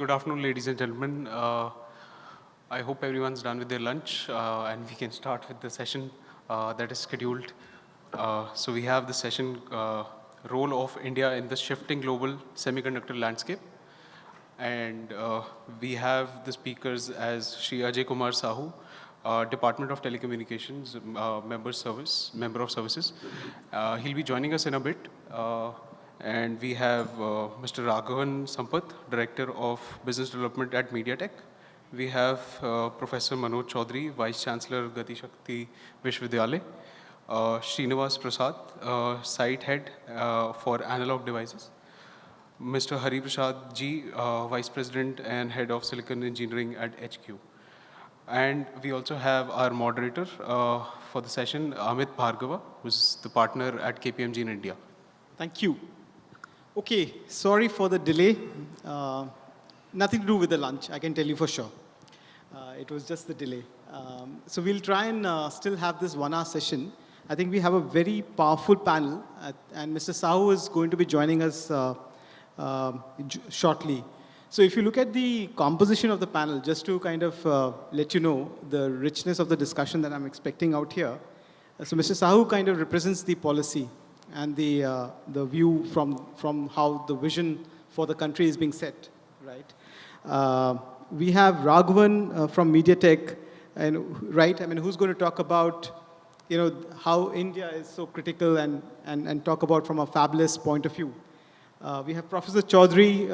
good afternoon, ladies and gentlemen. I hope everyone's done with their lunch and we can start with the session that is scheduled. So we have the session role of India in the shifting global semiconductor landscape. And we have the speakers as Shri Ajay Kumar Sahu, Department of Telecommunications, member of services. He'll be joining us in a bit. And we have Mr. Raghavan Sampath, Director of Business Development at MediaTek. We have Professor Manoj Chaudhary, Vice Chancellor, Gati Shakti Vishwavidyalaya. Srinivas Prasad, Site Head for Analog Devices. Mr. Hari Prasad Ji, Vice President and Head of Silicon Engineering at HQ. And we also have our moderator for the session, Amit Bhargava, who's the partner at KPMG in India. Thank you. Okay, sorry for the delay. Nothing to do with the lunch, I can tell you for sure. It was just the delay. So we'll try and still have this 1 hour session. I think we have a very powerful panel, and Mr. Sahu is going to be joining us shortly. So if you look at the composition of the panel, just to kind of let you know the richness of the discussion that I'm expecting out here. So Mr. Sahu kind of represents the policy and the view from how the vision for the country is being set, right? We have Raghavan from MediaTek, and right, I mean, who's going to talk about, you know, how India is so critical and talk about from a fabulous point of view. We have Professor Chaudhary,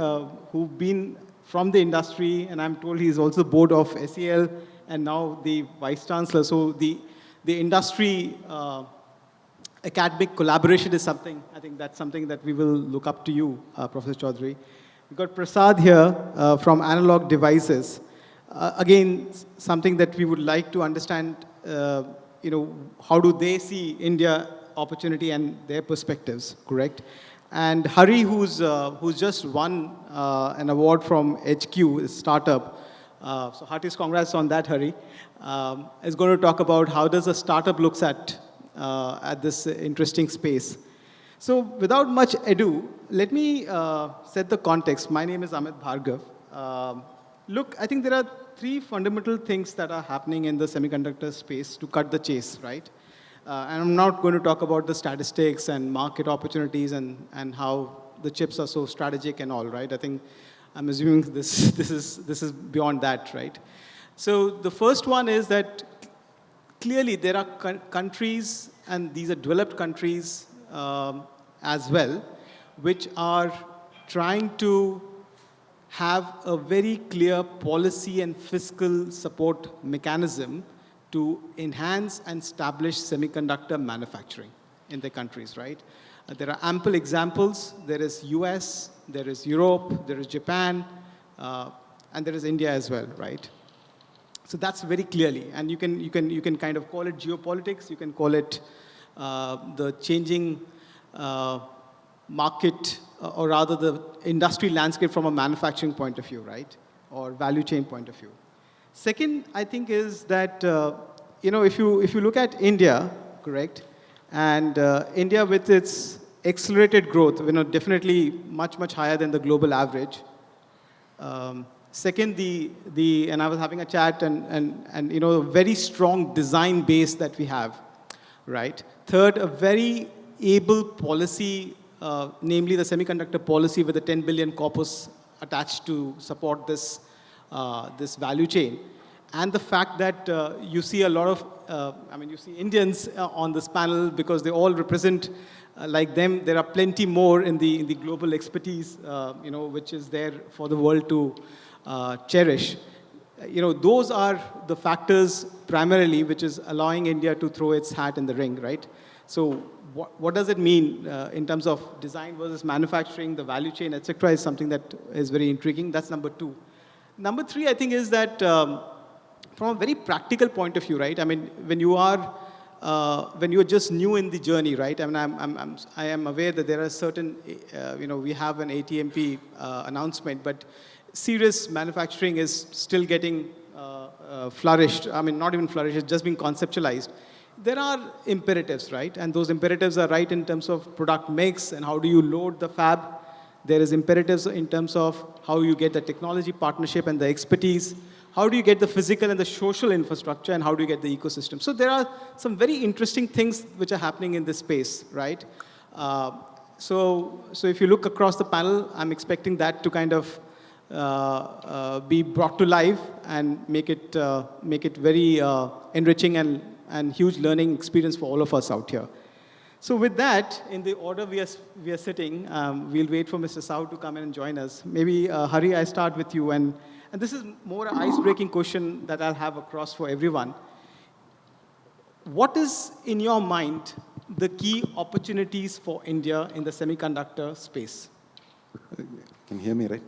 who's been from the industry, and I'm told he's also board of SEL and now the Vice Chancellor. So the industry academic collaboration is something, I think that's something that we will look up to you, Professor Chaudhary. We've got Prasad here from Analog Devices. Again, something that we would like to understand, you know, how do they see India opportunity and their perspectives, correct? And Hari, who's just won an award from HQ, startup. So heartiest congrats on that, Hari. Is going to talk about how does a startup looks at this interesting space. So without much ado, let me set the context. My name is Amit Bhargav. Look, I think there are 3 fundamental things that are happening in the semiconductor space to cut the chase, right? And I'm not going to talk about the statistics and market opportunities and how the chips are so strategic and all, right? I think I'm assuming this is beyond that, right? So the first one is that clearly there are countries, and these are developed countries as well, which are trying to have a very clear policy and fiscal support mechanism to enhance and establish semiconductor manufacturing in their countries, right? There are ample examples. There is US, there is Europe, there is Japan, and there is India as well, right? So that's very clearly, and you can kind of call it geopolitics. You can call it the changing market, or rather the industry landscape from a manufacturing point of view, right, or value chain point of view. Second, I think is that you know, if you look at India, correct, and India with its accelerated growth, you know, definitely much higher than the global average. Second, and I was having a chat and you know, a very strong design base that we have, right? Third, a very able policy, namely the semiconductor policy with the 10 billion corpus attached to support this value chain. And the fact that you see a lot of, I mean, you see Indians on this panel because they all represent, like them, there are plenty more in the global expertise, you know, which is there for the world to cherish. You know, those are the factors primarily which is allowing India to throw its hat in the ring, right? So what does it mean in terms of design versus manufacturing, the value chain, etc., is something that is very intriguing. That's number 2. Number 3, I think, is that from a very practical point of view, right? I mean, when you're just new in the journey, right? I mean, I am aware that there are certain, you know, we have an ATMP announcement, but serious manufacturing is still getting flourished. I mean, not even flourished, it's just being conceptualized. There are imperatives, right? And those imperatives are right in terms of product mix and how do you load the fab. There is imperatives in terms of how you get the technology partnership and the expertise. How do you get the physical and the social infrastructure, and how do you get the ecosystem? So there are some very interesting things which are happening in this space, right? So if you look across the panel, I'm expecting that to kind of be brought to life and make it very enriching and huge learning experience for all of us out here. So with that, in the order we are sitting, we'll wait for Mr. Sahu to come in and join us. Maybe, Hari, I start with you. And this is more an ice-breaking question that I'll have across for everyone. What is, in your mind, the key opportunities for India in the semiconductor space? Can you hear me, right?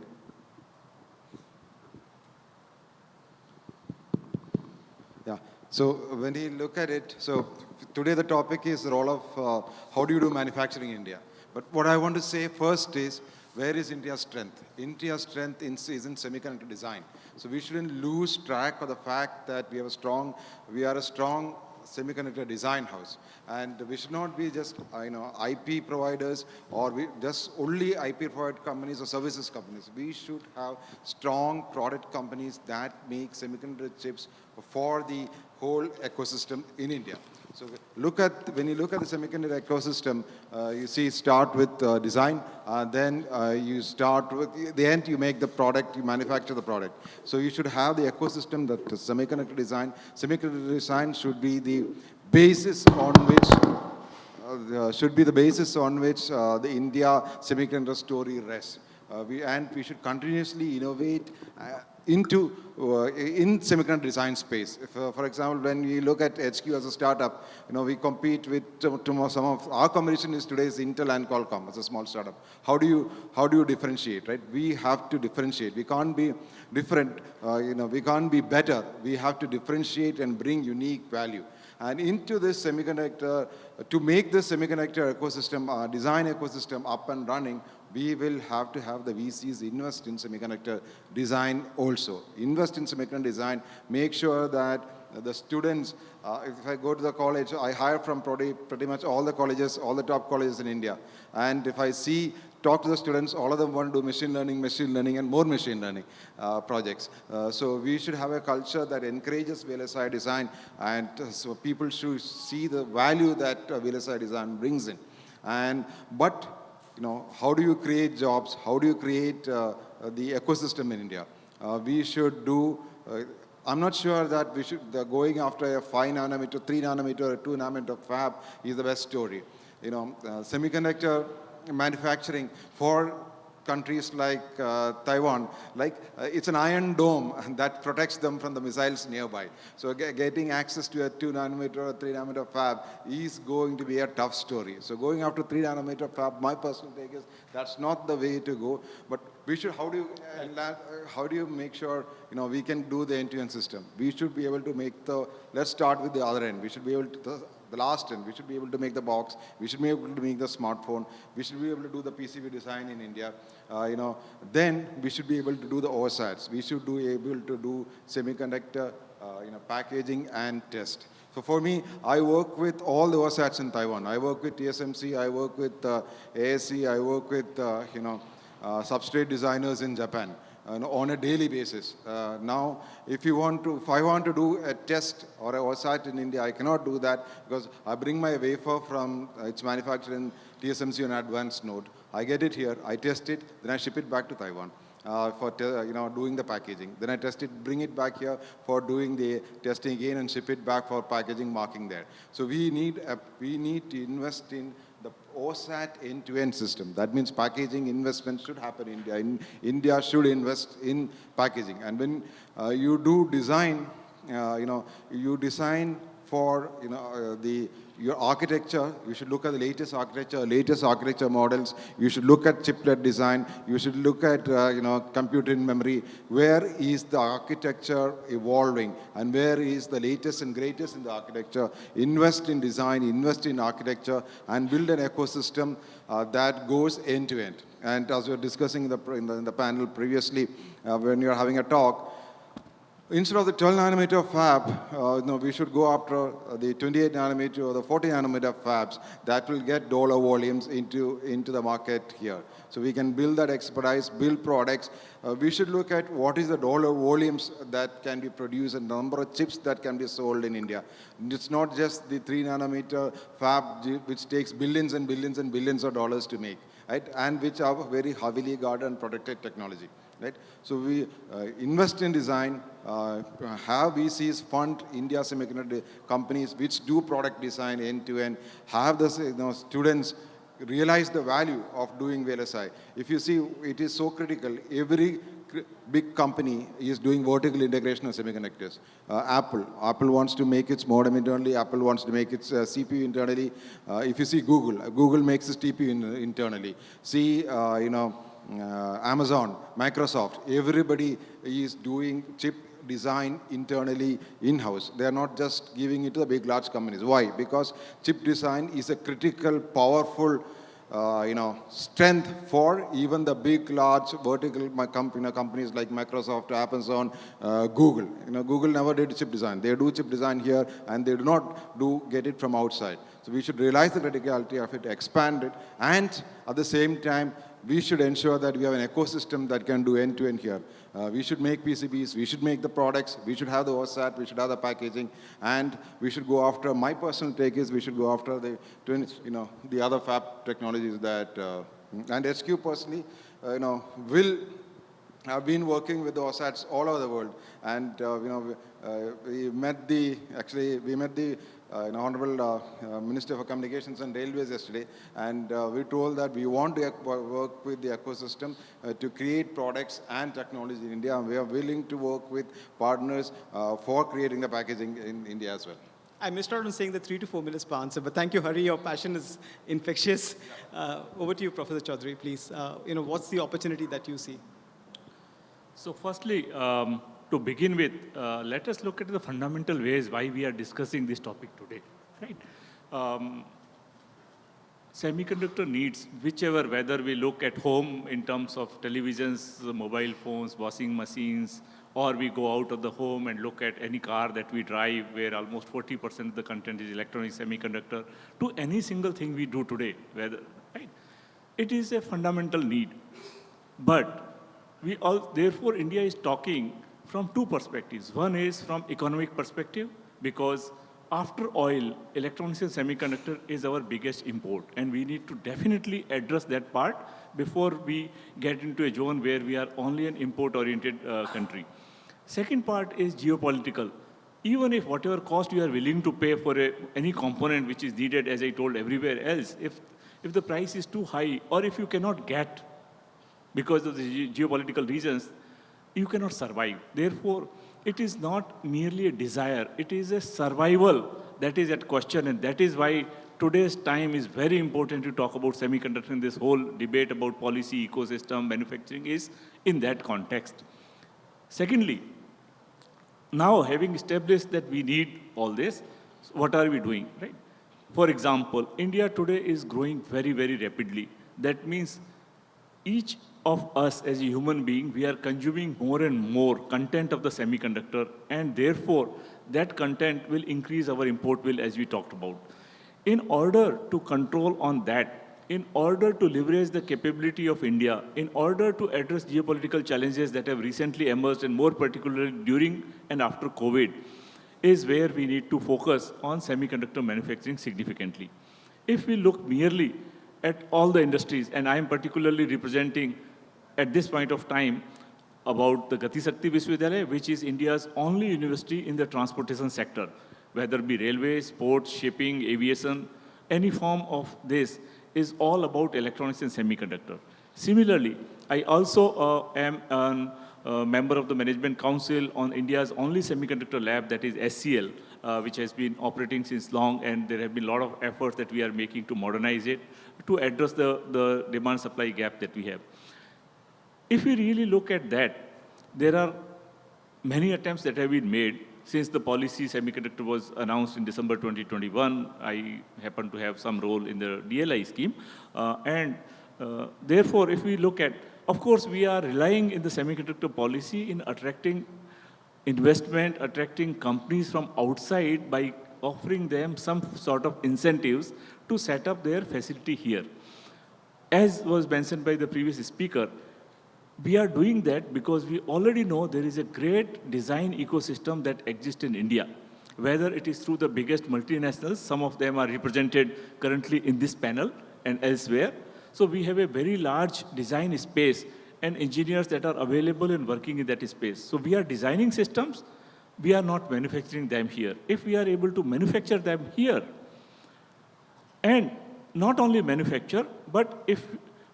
Yeah. So when you look at it, so today the topic is the role of how do you do manufacturing in India. But what I want to say first is, where is India's strength? India's strength is in semiconductor design. So we shouldn't lose track of the fact that we are a strong semiconductor design house. And we should not be just IP providers, or just only IP provider companies or services companies. We should have strong product companies that make semiconductor chips for the whole ecosystem in India. So when you look at the semiconductor ecosystem, you see start with design, then you start with the end, you make the product, you manufacture the product. So you should have the ecosystem that the semiconductor design should be the basis on which the India semiconductor story rests. We should continuously innovate in semiconductor design space. If, for example, when we look at HQ as a startup, we compete with some of our competition is today's Intel and Qualcomm as a small startup. How do you differentiate, right? We have to differentiate. We can't be different. We can't be better. We have to differentiate and bring unique value. And into this semiconductor, to make this semiconductor ecosystem, design ecosystem up and running, we will have to have the VCs invest in semiconductor design also. Invest in semiconductor design, make sure that the students, if I go to the college, I hire from pretty much all the colleges, all the top colleges in India. And if I talk to the students, all of them want to do machine learning, and more machine learning projects. So we should have a culture that encourages VLSI design, and so people should see the value that VLSI design brings in. But how do you create jobs? How do you create the ecosystem in India? We should do, I'm not sure that we should, going after a 5 nanometer, 3 nanometer, or 2 nanometer fab is the best story. Semiconductor manufacturing for countries like Taiwan, it's an iron dome that protects them from the missiles nearby. So getting access to a 2 nanometer or 3 nanometer fab is going to be a tough story. So going after 3 nanometer fab, my personal take is that's not the way to go. But we should, how do you make sure we can do the end-to-end system? We should be able to let's start with the other end. We should be able to the last end. We should be able to make the box. We should be able to make the smartphone. We should be able to do the PCB design in India. Then we should be able to do the OSATs. We should be able to do semiconductor, packaging and test. So for me, I work with all the OSATs in Taiwan. I work with TSMC. I work with ASC. I work with substrate designers in Japan. On a daily basis. Now, if I want to do a test or a OSAT in India, I cannot do that because I bring my wafer from, it's manufactured in TSMC on advanced node. I get it here, I test it, then I ship it back to Taiwan for doing the packaging. Then I test it, bring it back here for doing the testing again and ship it back for packaging, marking there. So we need to invest in the OSAT end-to-end system. That means packaging investment should happen in India. India should invest in packaging. And when you do design, you design for your architecture. You should look at the latest architecture models. You should look at chiplet design. You should look at compute in memory. Where is the architecture evolving, and where is the latest and greatest in the architecture? Invest in design, invest in architecture, and build an ecosystem that goes end to end. And as we were discussing in the panel previously, when you are having a talk, Instead of the 12 nanometer fab, no, we should go after the 28 nanometer or the 40 nanometer fabs that will get dollar volumes into the market here. So we can build that expertise, build products. We should look at what is the dollar volumes that can be produced and the number of chips that can be sold in India. And it's not just the 3 nanometer fab which takes billions and billions and billions of dollars to make, right? And which are very heavily guarded and protected technology. Right? So we invest in design, have VCs fund India semiconductor companies which do product design end to end, have the students realize the value of doing VLSI. If you see, it is so critical. Every big company is doing vertical integration of semiconductors. Apple wants to make its modem internally. Apple wants to make its CPU internally. If you see Google makes its TPU internally. See, Amazon, Microsoft, everybody is doing chip design internally in-house. They are not just giving it to the big, large companies. Why? Because chip design is a critical, powerful, strength for even the big, large vertical companies like Microsoft, Amazon, Google. Google never did chip design. They do chip design here, and they do not get it from outside. So we should realize the criticality of it, expand it, and at the same time, we should ensure that we have an ecosystem that can do end-to-end here. We should make PCBs, we should make the products, we should have the OSAT, we should have the packaging, and we should go after, my personal take is we should go after the other fab technologies that, and SQ personally, will have been working with the OSATs all over the world. And, we met the Honorable Minister for Communications and Railways yesterday, and we told that we want to work with the ecosystem to create products and technology in India, and we are willing to work with partners for creating the packaging in India as well. I missed out on saying the 3 to 4 minutes per answer, but thank you, Hari. Your passion is infectious. Over to you, Professor Chaudhary, please. What's the opportunity that you see? So firstly, to begin with, let us look at the fundamental ways why we are discussing this topic today, right? Semiconductor needs, whether we look at home in terms of televisions, mobile phones, washing machines, or we go out of the home and look at any car that we drive where almost 40% of the content is electronic semiconductor, to any single thing we do today, right? It is a fundamental need. But therefore, India is talking from two perspectives. One is from economic perspective, because after oil, electronics and semiconductor is our biggest import, and we need to definitely address that part before we get into a zone where we are only an import-oriented country. Second part is geopolitical. Even if whatever cost you are willing to pay for any component which is needed, as I told everywhere else, if the price is too high, or if you cannot get because of the geopolitical reasons, you cannot survive. Therefore, it is not merely a desire, it is a survival that is at question, and that is why today's time is very important to talk about semiconductor, and this whole debate about policy, ecosystem, manufacturing is in that context. Secondly, now having established that we need all this, what are we doing, right? For example, India today is growing very, very rapidly. That means each of us as a human being, we are consuming more and more content of the semiconductor, and therefore that content will increase our import bill, as we talked about. In order to control on that, in order to leverage the capability of India, in order to address geopolitical challenges that have recently emerged, and more particularly during and after COVID, is where we need to focus on semiconductor manufacturing significantly. If we look merely at all the industries, and I am particularly representing at this point of time about the Gati Shakti Vishwavidyalaya, which is India's only university in the transportation sector, whether it be railways, ports, shipping, aviation, any form of this is all about electronics and semiconductor. Similarly, I also am a member of the Management Council on India's only semiconductor lab, that is SCL, which has been operating since long, and there have been a lot of efforts that we are making to modernize it, to address the demand-supply gap that we have. If we really look at that, there are many attempts that have been made since the policy semiconductor was announced in December 2021. I happen to have some role in the DLI scheme. Therefore, if we look at, of course, we are relying in the semiconductor policy in attracting investment, attracting companies from outside by offering them some sort of incentives to set up their facility here. As was mentioned by the previous speaker, we are doing that because we already know there is a great design ecosystem that exists in India. Whether it is through the biggest multinationals, some of them are represented currently in this panel and elsewhere. So we have a very large design space and engineers that are available and working in that space. So we are designing systems, we are not manufacturing them here. If we are able to manufacture them here, and not only manufacture, but if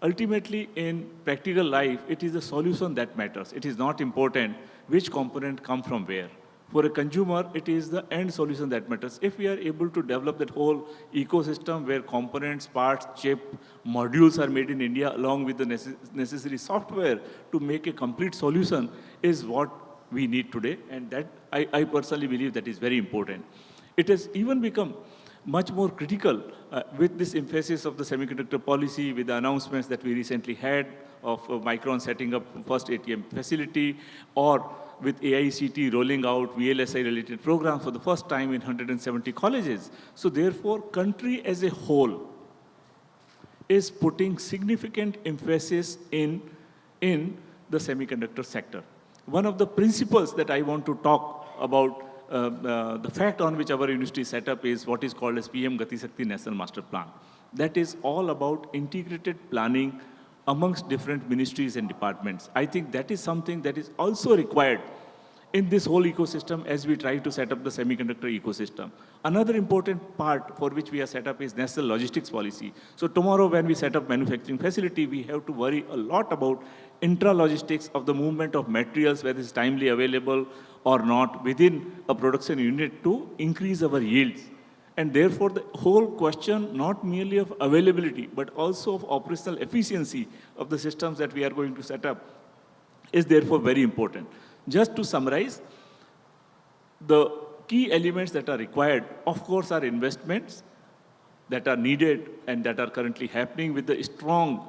ultimately in practical life, it is the solution that matters. It is not important which component come from where. For a consumer, it is the end solution that matters. If we are able to develop that whole ecosystem where components, parts, chip, modules are made in India along with the necessary software to make a complete solution is what we need today. And that, I personally believe that is very important. It has even become much more critical with this emphasis of the semiconductor policy, with the announcements that we recently had of Micron setting up first ATM facility, or with AICT rolling out VLSI-related programs for the first time in 170 colleges. So therefore, country as a whole is putting significant emphasis in the semiconductor sector. One of the principles that I want to talk about the fact on which our university set up is what is called as PM Gati Shakti National Master Plan. That is all about integrated planning amongst different ministries and departments. I think that is something that is also required in this whole ecosystem as we try to set up the semiconductor ecosystem. Another important part for which we are set up is national logistics policy. So tomorrow when we set up manufacturing facility, we have to worry a lot about intra-logistics of the movement of materials, whether it's timely available or not within a production unit to increase our yields. And therefore, the whole question, not merely of availability, but also of operational efficiency of the systems that we are going to set up is therefore very important. Just to summarize, the key elements that are required, of course, are investments that are needed and that are currently happening with the strong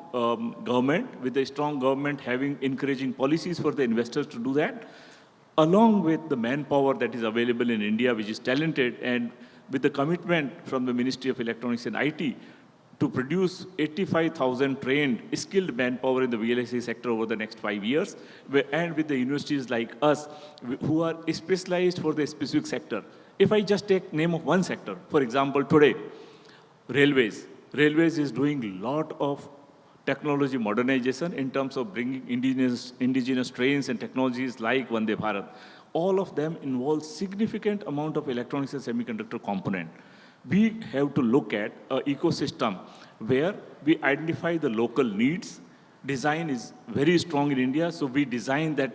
government having encouraging policies for the investors to do that, along with the manpower that is available in India, which is talented, and with the commitment from the Ministry of Electronics and IT to produce 85,000 trained, skilled manpower in the VLSI sector over the next 5 years, and with the universities like us who are specialized for the specific sector. If I just take name of one sector, for example, today, railways. Railways is doing a lot of technology modernization in terms of bringing indigenous trains and technologies like Vande Bharat. All of them involve significant amount of electronics and semiconductor component. We have to look at an ecosystem where we identify the local needs. Design is very strong in India, so we design that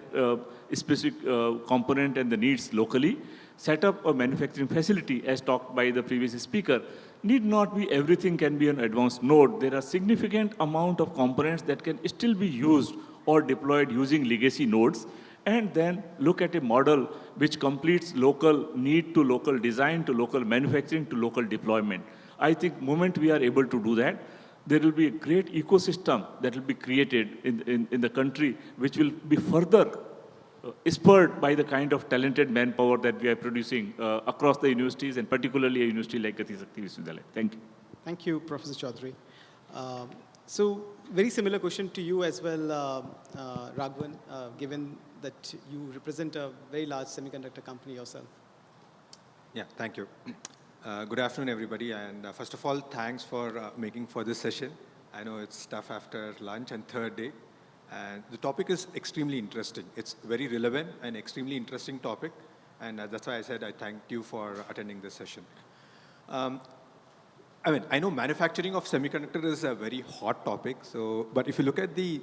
specific component and the needs locally. Set up a manufacturing facility, as talked by the previous speaker. Need not be everything can be an advanced node. There are significant amount of components that can still be used or deployed using legacy nodes, and then look at a model which completes local need to local design, to local manufacturing, to local deployment. I think moment we are able to do that, there will be a great ecosystem that will be created in the country, which will be further spurred by the kind of talented manpower that we are producing across the universities, and particularly a university like Gati Shakti Vishwavidyalaya. Thank you. Thank you, Professor Chaudhary. So, very similar question to you as well, Raghavan, given that you represent a very large semiconductor company yourself. Yeah, thank you. Good afternoon, everybody. And first of all, thanks for making for this session. I know it's tough after lunch and third day. And the topic is extremely interesting. It's very relevant and extremely interesting topic. And that's why I said I thank you for attending this session. I know manufacturing of semiconductor is a very hot topic. But if you look at the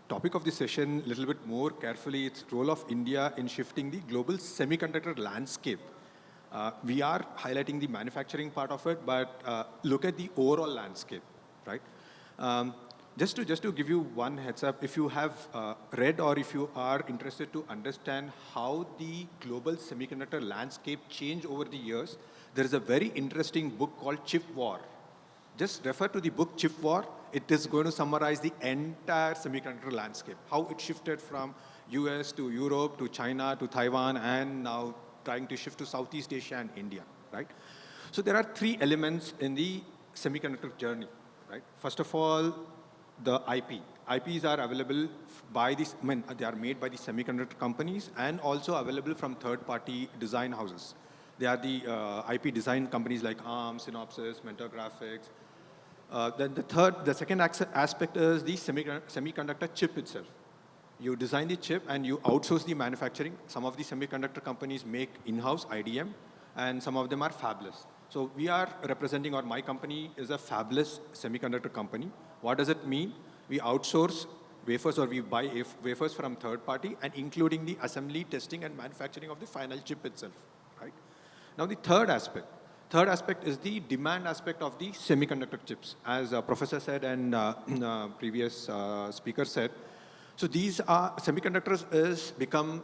topic of the session a little bit more carefully, it's role of India in shifting the global semiconductor landscape. We are highlighting the manufacturing part of it, but look at the overall landscape, right? Just to give you one heads up, if you have read or if you are interested to understand how the global semiconductor landscape changed over the years, there is a very interesting book called Chip War. Just refer to the book Chip War. It is going to summarize the entire semiconductor landscape, how it shifted from US to Europe to China to Taiwan and now trying to shift to Southeast Asia and India, right? So there are three elements in the semiconductor journey, right? First of all, the IP. IPs are available by the, they are made by the semiconductor companies and also available from third-party design houses. They are the IP design companies like ARM, Synopsys, Mentor Graphics. Then the second aspect is the semiconductor chip itself. You design the chip and you outsource the manufacturing. Some of the semiconductor companies make in-house IDM and some of them are fabless. So we are representing, or my company is a fabless semiconductor company. What does it mean? We outsource wafers or we buy wafers from third party and including the assembly, testing and manufacturing of the final chip itself, right? Now the third aspect is the demand aspect of the semiconductor chips. As Professor said and previous speaker said, so these are, semiconductors is become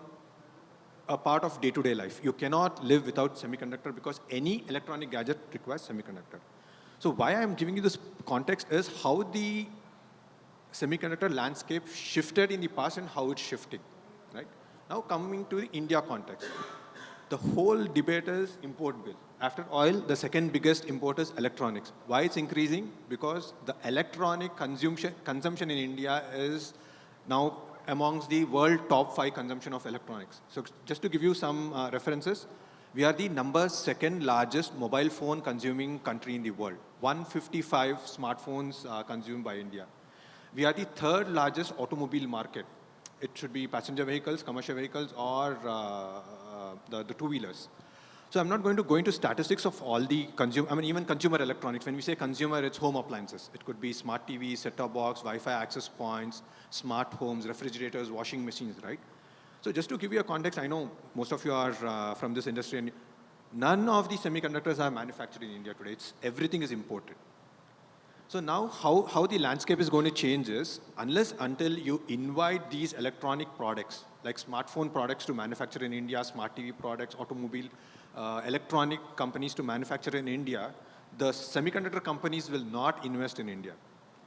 a part of day-to-day life. You cannot live without semiconductor because any electronic gadget requires semiconductor. So why I'm giving you this context is how the semiconductor landscape shifted in the past and how it's shifting, right? Now coming to the India context. The whole debate is import bill. After oil, the second biggest import is electronics. Why it's increasing? Because the electronic consumption in India is now amongst the world top 5 consumption of electronics. So just to give you some references, we are the second largest mobile phone consuming country in the world. 155 smartphones consumed by India. We are the third largest automobile market. It should be passenger vehicles, commercial vehicles, or the two-wheelers. So I'm not going to go into statistics of all the even consumer electronics. When we say consumer, it's home appliances. It could be smart TVs, set-top box, Wi-Fi access points, smart homes, refrigerators, washing machines, right? So just to give you a context, I know most of you are from this industry, and none of the semiconductors are manufactured in India today. Everything is imported. So now how the landscape is going to change is, until you invite these electronic products, like smartphone products to manufacture in India, smart TV products, automobile, electronic companies to manufacture in India, the semiconductor companies will not invest in India.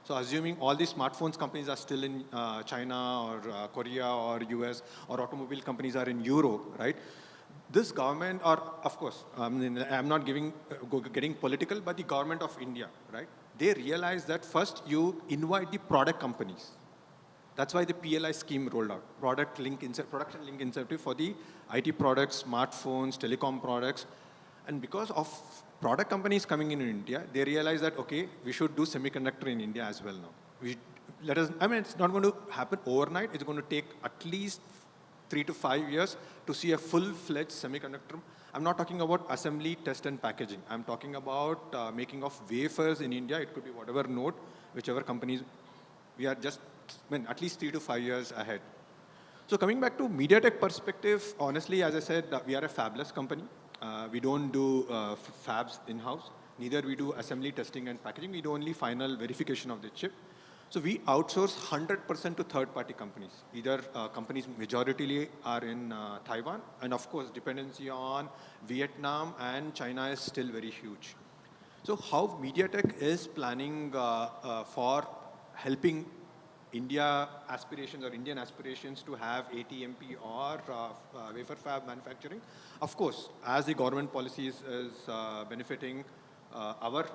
So assuming all these smartphones companies are still in China or Korea or US, or automobile companies are in Europe, right? This government, or of course, I'm not getting political, but the government of India, right? They realize that first you invite the product companies. That's why the PLI scheme rolled out, production link incentive for the IT products, smartphones, telecom products. And because of product companies coming in India, they realize that, okay, we should do semiconductor in India as well now. It's not going to happen overnight. It's going to take at least 3 to 5 years to see a full-fledged semiconductor. I'm not talking about assembly, test, and packaging. I'm talking about making of wafers in India. It could be whatever node, whichever companies. We are just, at least 3 to 5 years ahead. So coming back to MediaTek perspective, honestly, as I said, we are a fabless company. We don't do fabs in-house. Neither we do assembly, testing, and packaging. We do only final verification of the chip. So we outsource 100% to third-party companies. Either companies majoritarily are in Taiwan, and of course, dependency on Vietnam and China is still very huge. So how MediaTek is planning for helping India aspirations or Indian aspirations to have ATMP or wafer fab manufacturing? Of course, as the government policies is benefiting our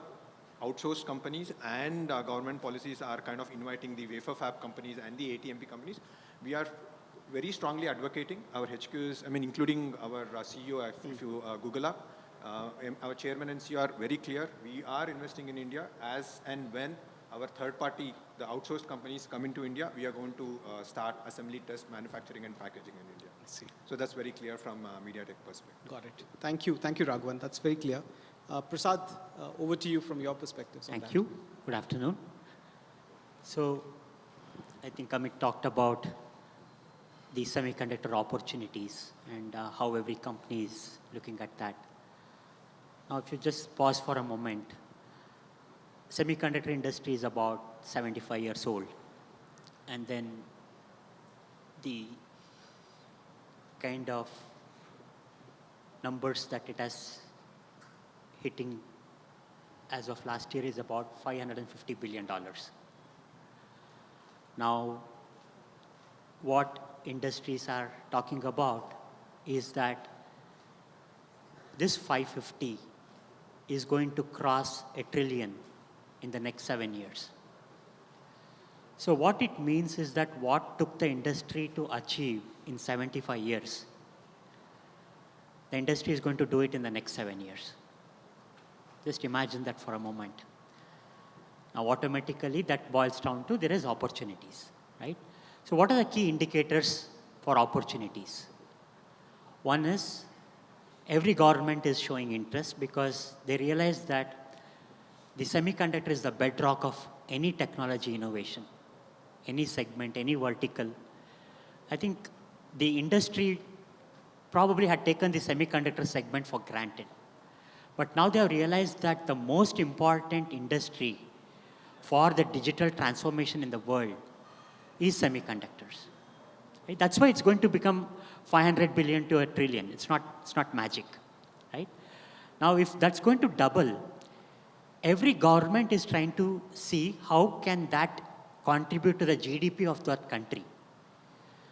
outsourced companies and government policies are kind of inviting the wafer fab companies and the ATMP companies, we are very strongly advocating. Our HQs, including our CEO, if you Google up, our chairman and CEO are very clear. We are investing in India as and when our third party, the outsourced companies come into India, we are going to start assembly, test, manufacturing and packaging in India. I see. So that's very clear from MediaTek perspective. Got it. Thank you, Raghavan. That's very clear. Prasad, over to you from your perspective. Thank you. Good afternoon. So I think Amit talked about the semiconductor opportunities and how every company is looking at that. Now, if you just pause for a moment, semiconductor industry is about 75 years old. And then the kind of numbers that it has hitting as of last year is about $550 billion. Now, what industries are talking about is that this 550 is going to cross $1 trillion in the next 7 years. So what it means is that what took the industry to achieve in 75 years, the industry is going to do it in the next 7 years. Just imagine that for a moment. Now, automatically, that boils down to there is opportunities, right? So what are the key indicators for opportunities? One is every government is showing interest because they realize that the semiconductor is the bedrock of any technology innovation, any segment, any vertical. I think the industry probably had taken the semiconductor segment for granted. But now they have realized that the most important industry for the digital transformation in the world is semiconductors. Right? That's why it's going to become 500 billion to $1 trillion. It's not magic, right? Now, if that's going to double, every government is trying to see how can that contribute to the GDP of that country.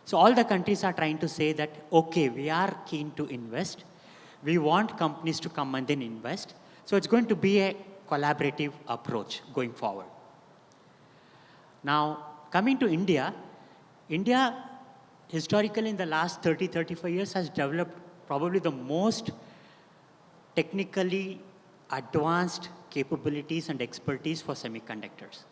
So all the countries are trying to say that, okay, we are keen to invest. We want companies to come and then invest. So it's going to be a collaborative approach going forward. Now, coming to India, India historically in the last 30, 35 years has developed probably the most technically advanced capabilities and expertise for semiconductors.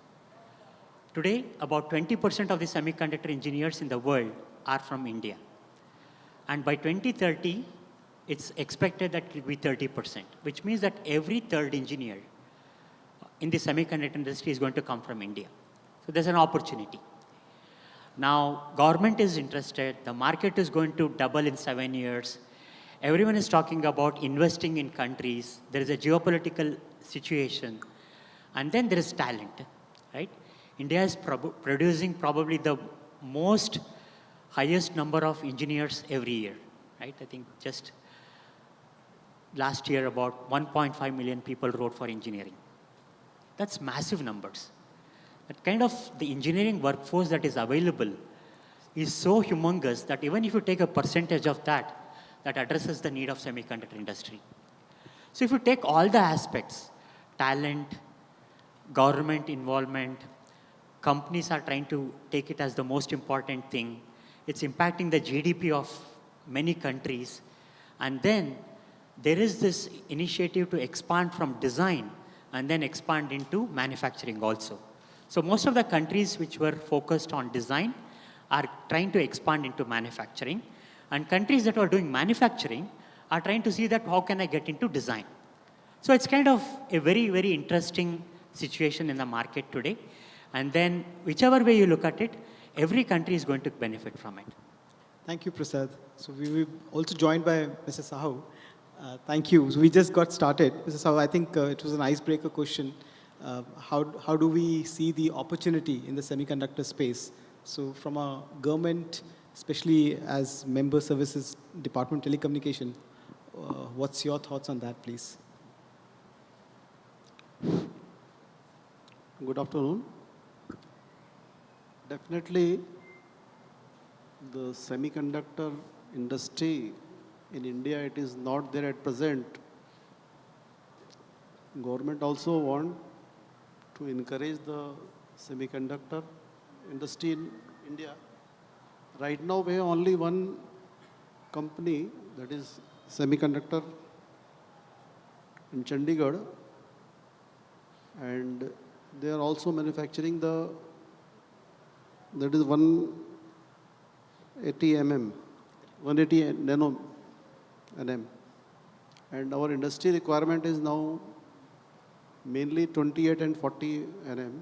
Today, about 20% of the semiconductor engineers in the world are from India. And by 2030, it's expected that it will be 30%, which means that every third engineer in the semiconductor industry is going to come from India. So there's an opportunity. Now, government is interested. The market is going to double in 7 years. Everyone is talking about investing in countries. There is a geopolitical situation. And then there is talent, right? India is producing probably the most highest number of engineers every year, right? I think just last year about 1.5 million people wrote for engineering. That's massive numbers. That kind of the engineering workforce that is available is so humongous that even if you take a percentage of that, that addresses the need of semiconductor industry. So if you take all the aspects, talent, government involvement, companies are trying to take it as the most important thing. It's impacting the GDP of many countries. And then there is this initiative to expand from design and then expand into manufacturing also. So most of the countries which were focused on design are trying to expand into manufacturing. And countries that are doing manufacturing are trying to see that how can I get into design. So it's kind of a very, very interesting situation in the market today. And then whichever way you look at it, every country is going to benefit from it. Thank you, Prasad. So we were also joined by Mr. Sahu. Thank you. So we just got started. Mr. Sahu, I think it was an icebreaker question. How do we see the opportunity in the semiconductor space? So from a government, especially as member services department telecommunication, what's your thoughts on that, please? Good afternoon. Definitely, the semiconductor industry in India, it is not there at present. Government also want to encourage the semiconductor industry in India. Right now, we have only one company, that is semiconductor in Chandigarh, and they are also manufacturing that is 180 mm, 180 nano nm. And our industry requirement is now mainly 28 and 40 nm.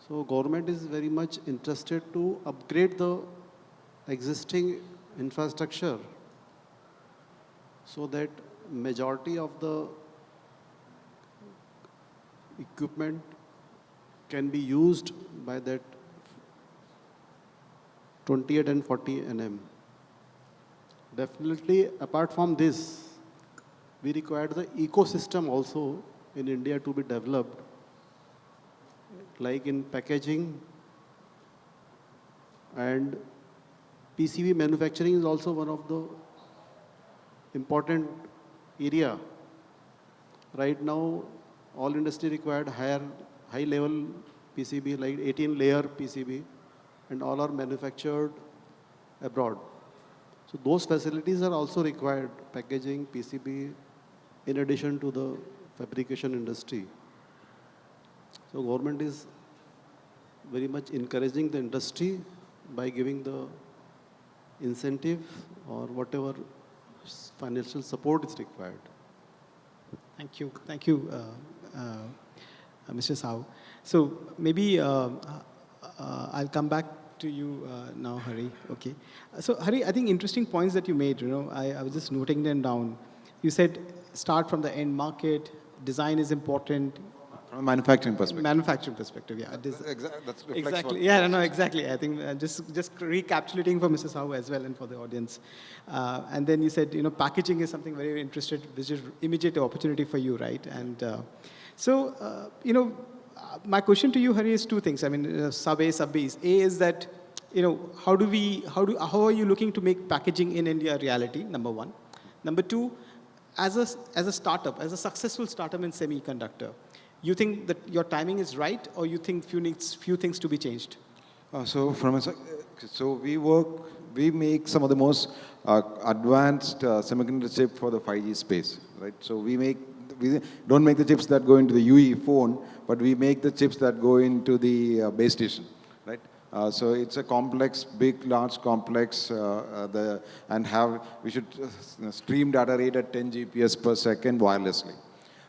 So government is very much interested to upgrade the existing infrastructure so that majority of the equipment can be used by that 28 and 40 nm. Definitely, apart from this, we require the ecosystem also in India to be developed, like in packaging and PCB manufacturing is also one of the important area. Right now, all industry required high level PCB, like 18 layer PCB, and all are manufactured abroad. So those facilities are also required, packaging, PCB, in addition to the fabrication industry. So government is very much encouraging the industry by giving the incentive or whatever financial support is required. Thank you, Mr. Sahu. So maybe I'll come back to you now, Hari. Okay. So Hari, I think interesting points that you made. I was just noting them down. You said start from the end market. Design is important. From a manufacturing perspective. Manufacturing perspective, yeah. That's reflects Exactly. what- Yeah, no, exactly. I think just recapitulating for Mr. Sahu as well and for the audience. And then you said, packaging is something very interested, which is immediate opportunity for you, right? And my question to you, Hari, is two things. I mean, sub A, sub B. A is that, how are you looking to make packaging in India a reality? Number one. Number two, as a startup, as a successful startup in semiconductor, you think that your timing is right, or you think few things to be changed? So we make some of the most advanced semiconductor chip for the 5G space, right? So we don't make the chips that go into the UE phone, but we make the chips that go into the base station, right? So it's a complex, large complex, we should stream data rate at 10 GPS per second wirelessly.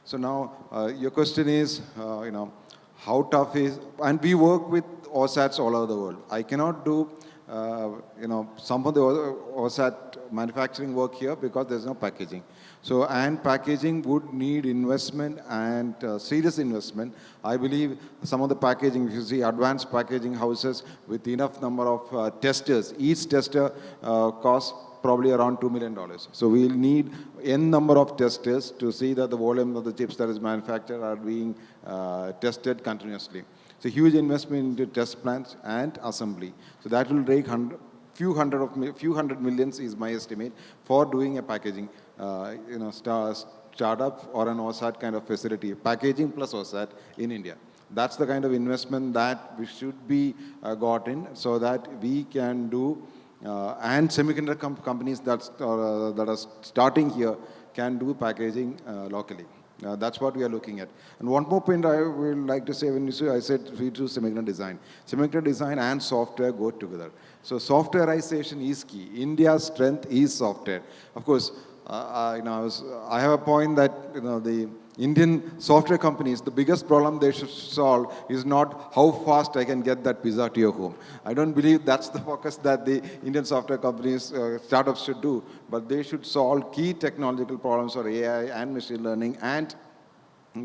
So now your question is, how tough is, and we work with OSATs all over the world. I cannot do, some of the OSAT manufacturing work here because there's no packaging. So, and packaging would need investment and serious investment. I believe some of the packaging, if you see advanced packaging houses with enough number of testers, each tester costs probably around $2 million. So we'll need N number of testers to see that the volume of the chips that is manufactured are being tested continuously. It's a huge investment into test plants and assembly. So that will take few hundred millions is my estimate for doing a packaging, startup or an OSAT kind of facility, packaging plus OSAT in India. That's the kind of investment that we should be got in so that we can do, and semiconductor companies that are starting here can do packaging locally. That's what we are looking at. And one more point I would like to say, I said we do semiconductor design. Semiconductor design and software go together. So softwareization is key. India's strength is software. Of course, I have a point that the Indian software companies, the biggest problem they should solve is not how fast I can get that pizza to your home. I don't believe that's the focus that the Indian software companies, startups should do, but they should solve key technological problems for AI and machine learning and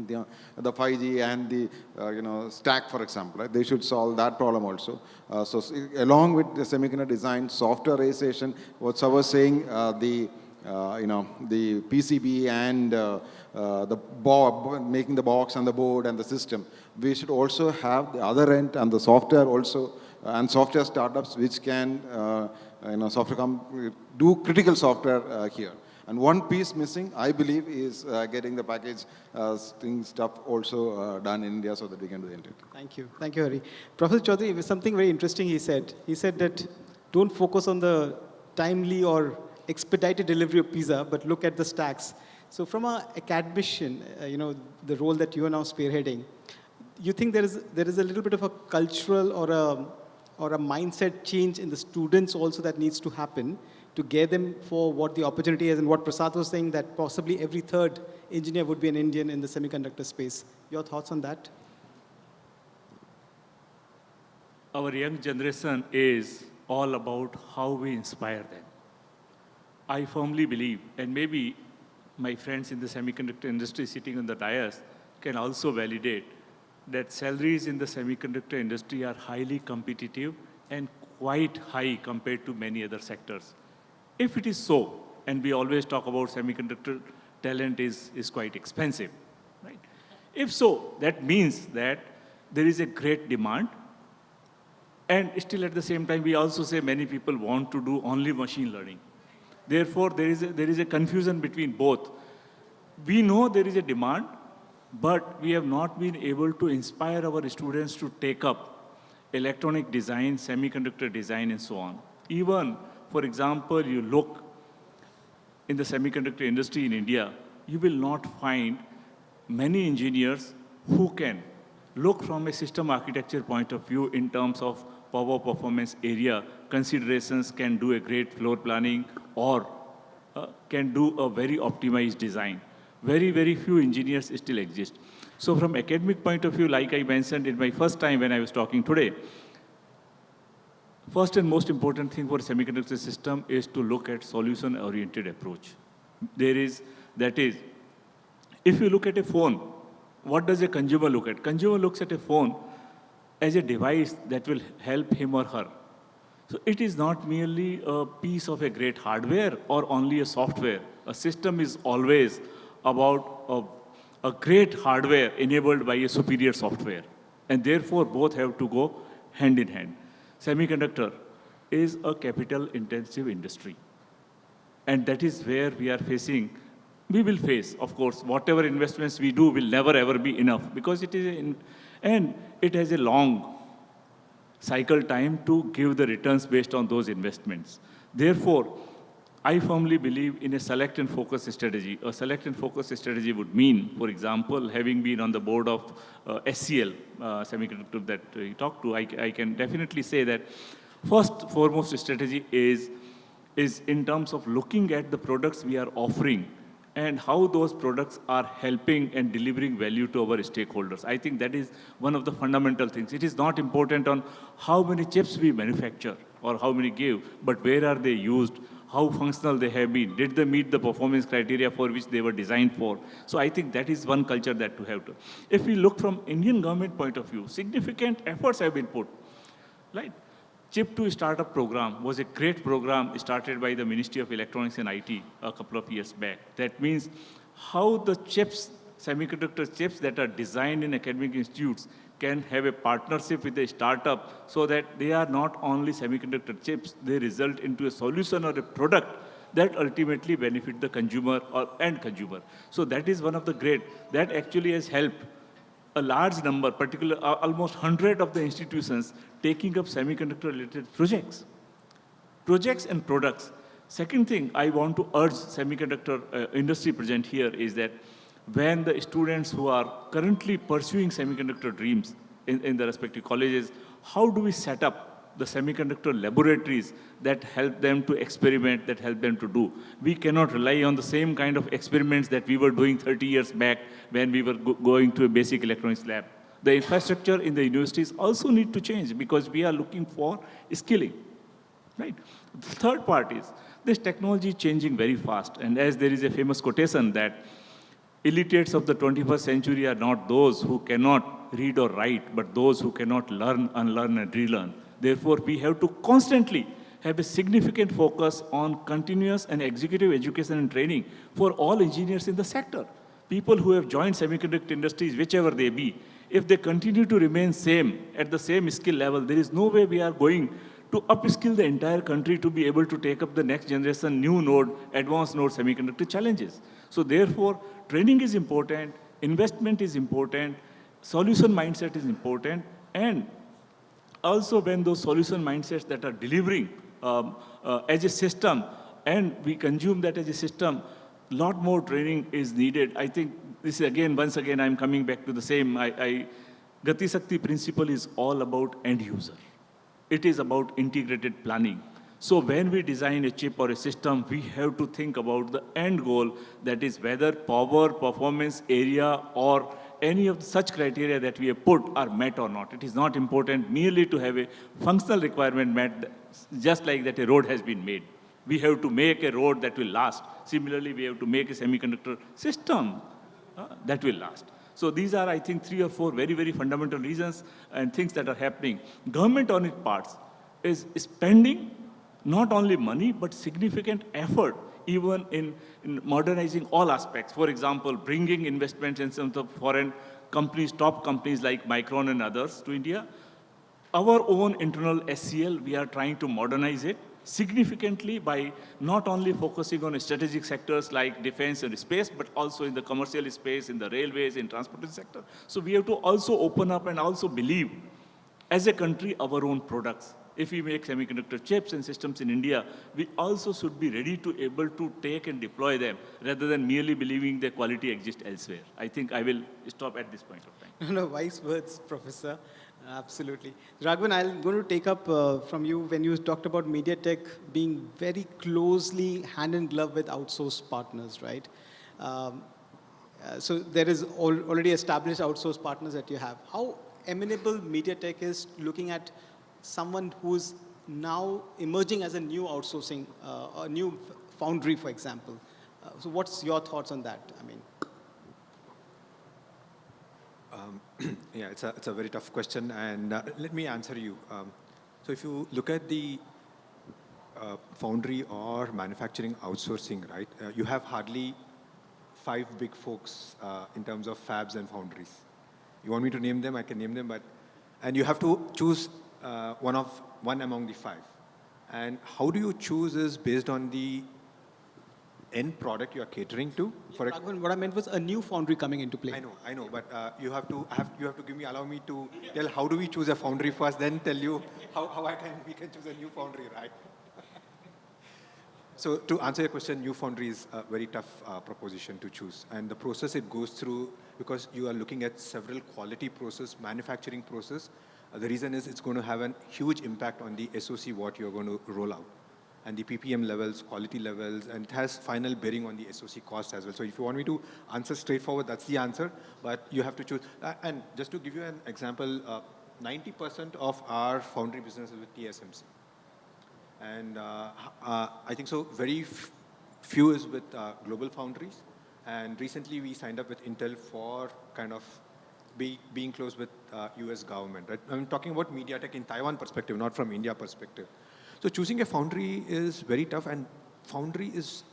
the 5G and the stack, for example. Right? They should solve that problem also. So along with the semiconductor design, softwareization, what I was saying, the PCB and making the box and the board and the system. We should also have the other end and the software also, and software startups which can, do critical software here. And one piece missing, I believe, is getting the package stuff also done in India so that we can do the entity. Thank you. Thank you, Hari. Professor Chaudhary, something very interesting he said. He said that don't focus on the timely or expedited delivery of pizza, but look at the stacks. So from an academician, the role that you are now spearheading, you think there is a little bit of a cultural or a mindset change in the students also that needs to happen to get them for what the opportunity is, and what Prasad was saying, that possibly every third engineer would be an Indian in the semiconductor space. Your thoughts on that? Our young generation is all about how we inspire them. I firmly believe, and maybe my friends in the semiconductor industry sitting on the dais can also validate, that salaries in the semiconductor industry are highly competitive and quite high compared to many other sectors. If it is so, and we always talk about semiconductor talent is quite expensive, right? If so, that means that there is a great demand And still at the same time, we also say many people want to do only machine learning. Therefore, there is a confusion between both. We know there is a demand, but we have not been able to inspire our students to take up electronic design, semiconductor design, and so on. Even, for example, you look in the semiconductor industry in India, you will not find many engineers who can look from a system architecture point of view in terms of power performance area considerations, can do a great floor planning, or can do a very optimized design. Very, very few engineers still exist. So from academic point of view, like I mentioned in my first time when I was talking today, first and most important thing for semiconductor system is to look at solution-oriented approach. That is, if you look at a phone, what does a consumer look at? Consumer looks at a phone as a device that will help him or her. So it is not merely a piece of a great hardware or only a software. A system is always about a great hardware enabled by a superior software. And therefore, both have to go hand in hand. Semiconductor is a capital-intensive industry. And that is where we will face, of course, whatever investments we do will never ever be enough because it has a long cycle time to give the returns based on those investments. Therefore, I firmly believe in a select and focus strategy. A select and focus strategy would mean, for example, having been on the board of SCL semiconductor that you talked to, I can definitely say that first foremost strategy is in terms of looking at the products we are offering and how those products are helping and delivering value to our stakeholders. I think that is one of the fundamental things. It is not important on how many chips we manufacture or how many give, but where are they used, how functional they have been, did they meet the performance criteria for which they were designed for. So I think that is one culture that we have to. If we look from Indian government point of view, significant efforts have been put, right? Chip to Startup program was a great program started by the Ministry of Electronics and IT a couple of years back. That means how the chips, semiconductor chips that are designed in academic institutes can have a partnership with a startup so that they are not only semiconductor chips, they result into a solution or a product that ultimately benefit the consumer or end consumer. So that is one of the great, that actually has helped a large number, particularly almost 100 of the institutions taking up semiconductor-related projects and products. Second thing I want to urge semiconductor industry present here is that when the students who are currently pursuing semiconductor dreams in the respective colleges, how do we set up the semiconductor laboratories that help them to experiment, that help them to do? We cannot rely on the same kind of experiments that we were doing 30 years back when we were going to a basic electronics lab. The infrastructure in the universities also need to change because we are looking for skilling, right? The third part is this technology is changing very fast. And as there is a famous quotation that illiterates of the 21st century are not those who cannot read or write, but those who cannot learn, unlearn, and relearn. Therefore, we have to constantly have a significant focus on continuous and executive education and training for all engineers in the sector. People who have joined semiconductor industries, whichever they be, if they continue to remain same at the same skill level, there is no way we are going to upskill the entire country to be able to take up the next generation new node, advanced node semiconductor challenges. So therefore, training is important, investment is important, solution mindset is important, and also when those solution mindsets that are delivering as a system and we consume that as a system, a lot more training is needed. I think this is again, once again, I'm coming back to the same. Gati Shakti principle is all about end user. It is about integrated planning. So when we design a chip or a system, we have to think about the end goal, that is whether power, performance, area, or any of such criteria that we have put are met or not. It is not important merely to have a functional requirement met, just like that a road has been made. We have to make a road that will last. Similarly, we have to make a semiconductor system that will last. So these are, I think, 3 or 4 very, very fundamental reasons and things that are happening. Government on its parts is spending not only money, but significant effort even in modernizing all aspects. For example, bringing investments in some of the foreign companies, top companies like Micron and others to India, our own internal SCL, we are trying to modernize it significantly by not only focusing on strategic sectors like defense and space, but also in the commercial space, in the railways, in transportation sector. So we have to also open up and also believe, as a country, our own products. If we make semiconductor chips and systems in India, we also should be ready to able to take and deploy them rather than merely believing their quality exists elsewhere. I think I will stop at this point of time. No, wise words, Professor. Absolutely. Raghavan, I'm going to take up from you when you talked about MediaTek being very closely hand in glove with outsourced partners, right? So there is already established outsourced partners that you have. How amenable MediaTek is looking at someone who's now emerging as a new outsourcing, a new foundry, for example? So what's your thoughts on that? I mean, Yeah, it's a very tough question, and let me answer you. So if you look at the foundry or manufacturing outsourcing, right, you have hardly 5 big folks in terms of fabs and foundries. You want me to name them? I can name them, and you have to choose one among the 5. And how do you choose is based on the end product you are catering to. Raghavan, what I meant was a new foundry coming into play. I know, but you have to allow me to tell how do we choose a foundry first, then tell you how we can choose a new foundry, right? So to answer your question, new foundry is a very tough proposition to choose, and the process it goes through, because you are looking at several quality process, manufacturing process. The reason is it's going to have a huge impact on the SOC what you're going to roll out, and the PPM levels, quality levels, and it has final bearing on the SOC cost as well. So if you want me to answer straightforward, that's the answer, but you have to choose. And just to give you an example, 90% of our foundry business is with TSMC. And I think so very few is with global foundries. And recently we signed up with Intel for kind of being close with US government. Right? I'm talking about MediaTek in Taiwan perspective, not from India perspective. So choosing a foundry is very tough, and foundry is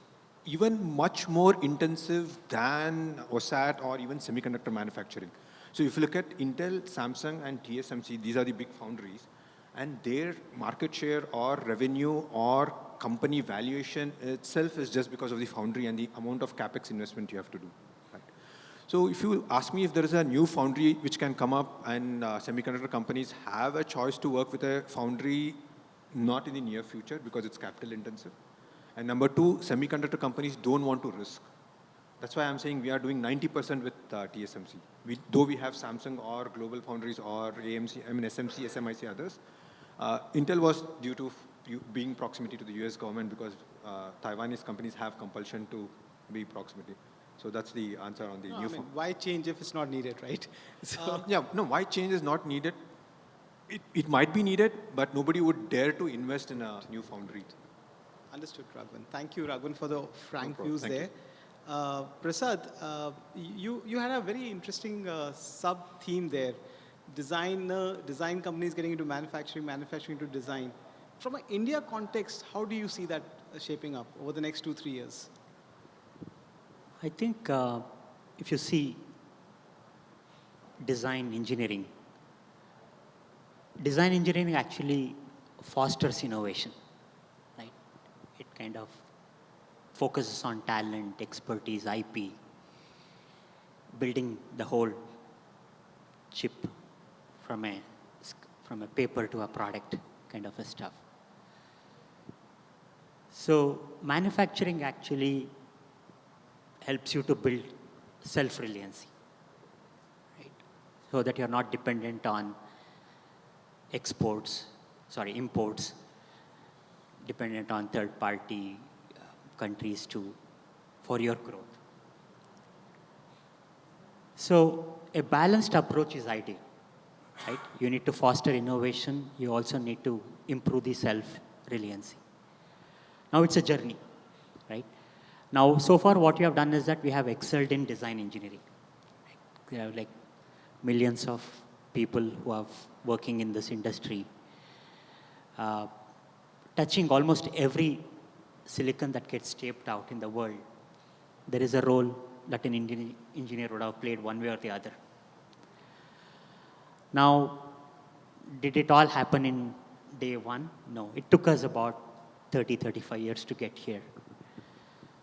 even much more intensive than OSAT or even semiconductor manufacturing. So if you look at Intel, Samsung, and TSMC, these are the big foundries, and their market share or revenue or company valuation itself is just because of the foundry and the amount of capex investment you have to do. Right? So if you ask me if there is a new foundry which can come up and semiconductor companies have a choice to work with a foundry, not in the near future because it's capital intensive. And number 2, semiconductor companies don't want to risk. That's why I'm saying we are doing 90% with TSMC. Though we have Samsung or Global Foundries or AMC, SMC, SMIC, others. Intel was due to being proximity to the US government because Taiwanese companies have compulsion to be proximity. So that's the answer on the new foundry. Why change if it's not needed, right? So Why change is not needed. It might be needed, but nobody would dare to invest in a new foundry. Understood, Raghavan. Thank you, Raghavan, for the frank problem. views Thank there. Prasad, you had a very interesting sub-theme there. Design companies getting into manufacturing, manufacturing into design. From an India context, how do you see that shaping up over the next 2-3 years? I think if you see design engineering actually fosters innovation, right? It kind of focuses on talent, expertise, IP, building the whole chip from a paper to a product kind of a stuff. So manufacturing actually helps you to build self-reliancy, right? So that you're not dependent on imports, dependent on third-party countries for your growth. So a balanced approach is ideal, right? You need to foster innovation. You also need to improve the self-reliancy. Now it's a journey, right? Now, so far what we have done is that we have excelled in design engineering. Right? We have like millions of people who are working in this industry, touching almost every silicon that gets taped out in the world. There is a role that an engineer would have played one way or the other. Now, did it all happen in day one? No, it took us about 30, 35 years to get here.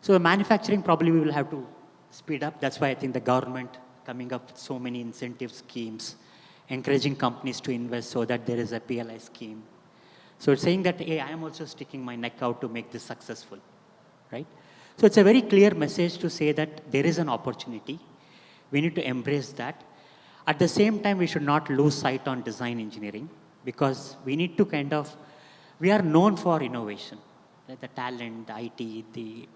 So the manufacturing probably we will have to speed up. That's why I think the government coming up with so many incentive schemes, encouraging companies to invest so that there is a PLI scheme. So it's saying that, hey, I am also sticking my neck out to make this successful, right? So it's a very clear message to say that there is an opportunity. We need to embrace that. At the same time, we should not lose sight on design engineering because we need to we are known for innovation, right? The talent, the IT, the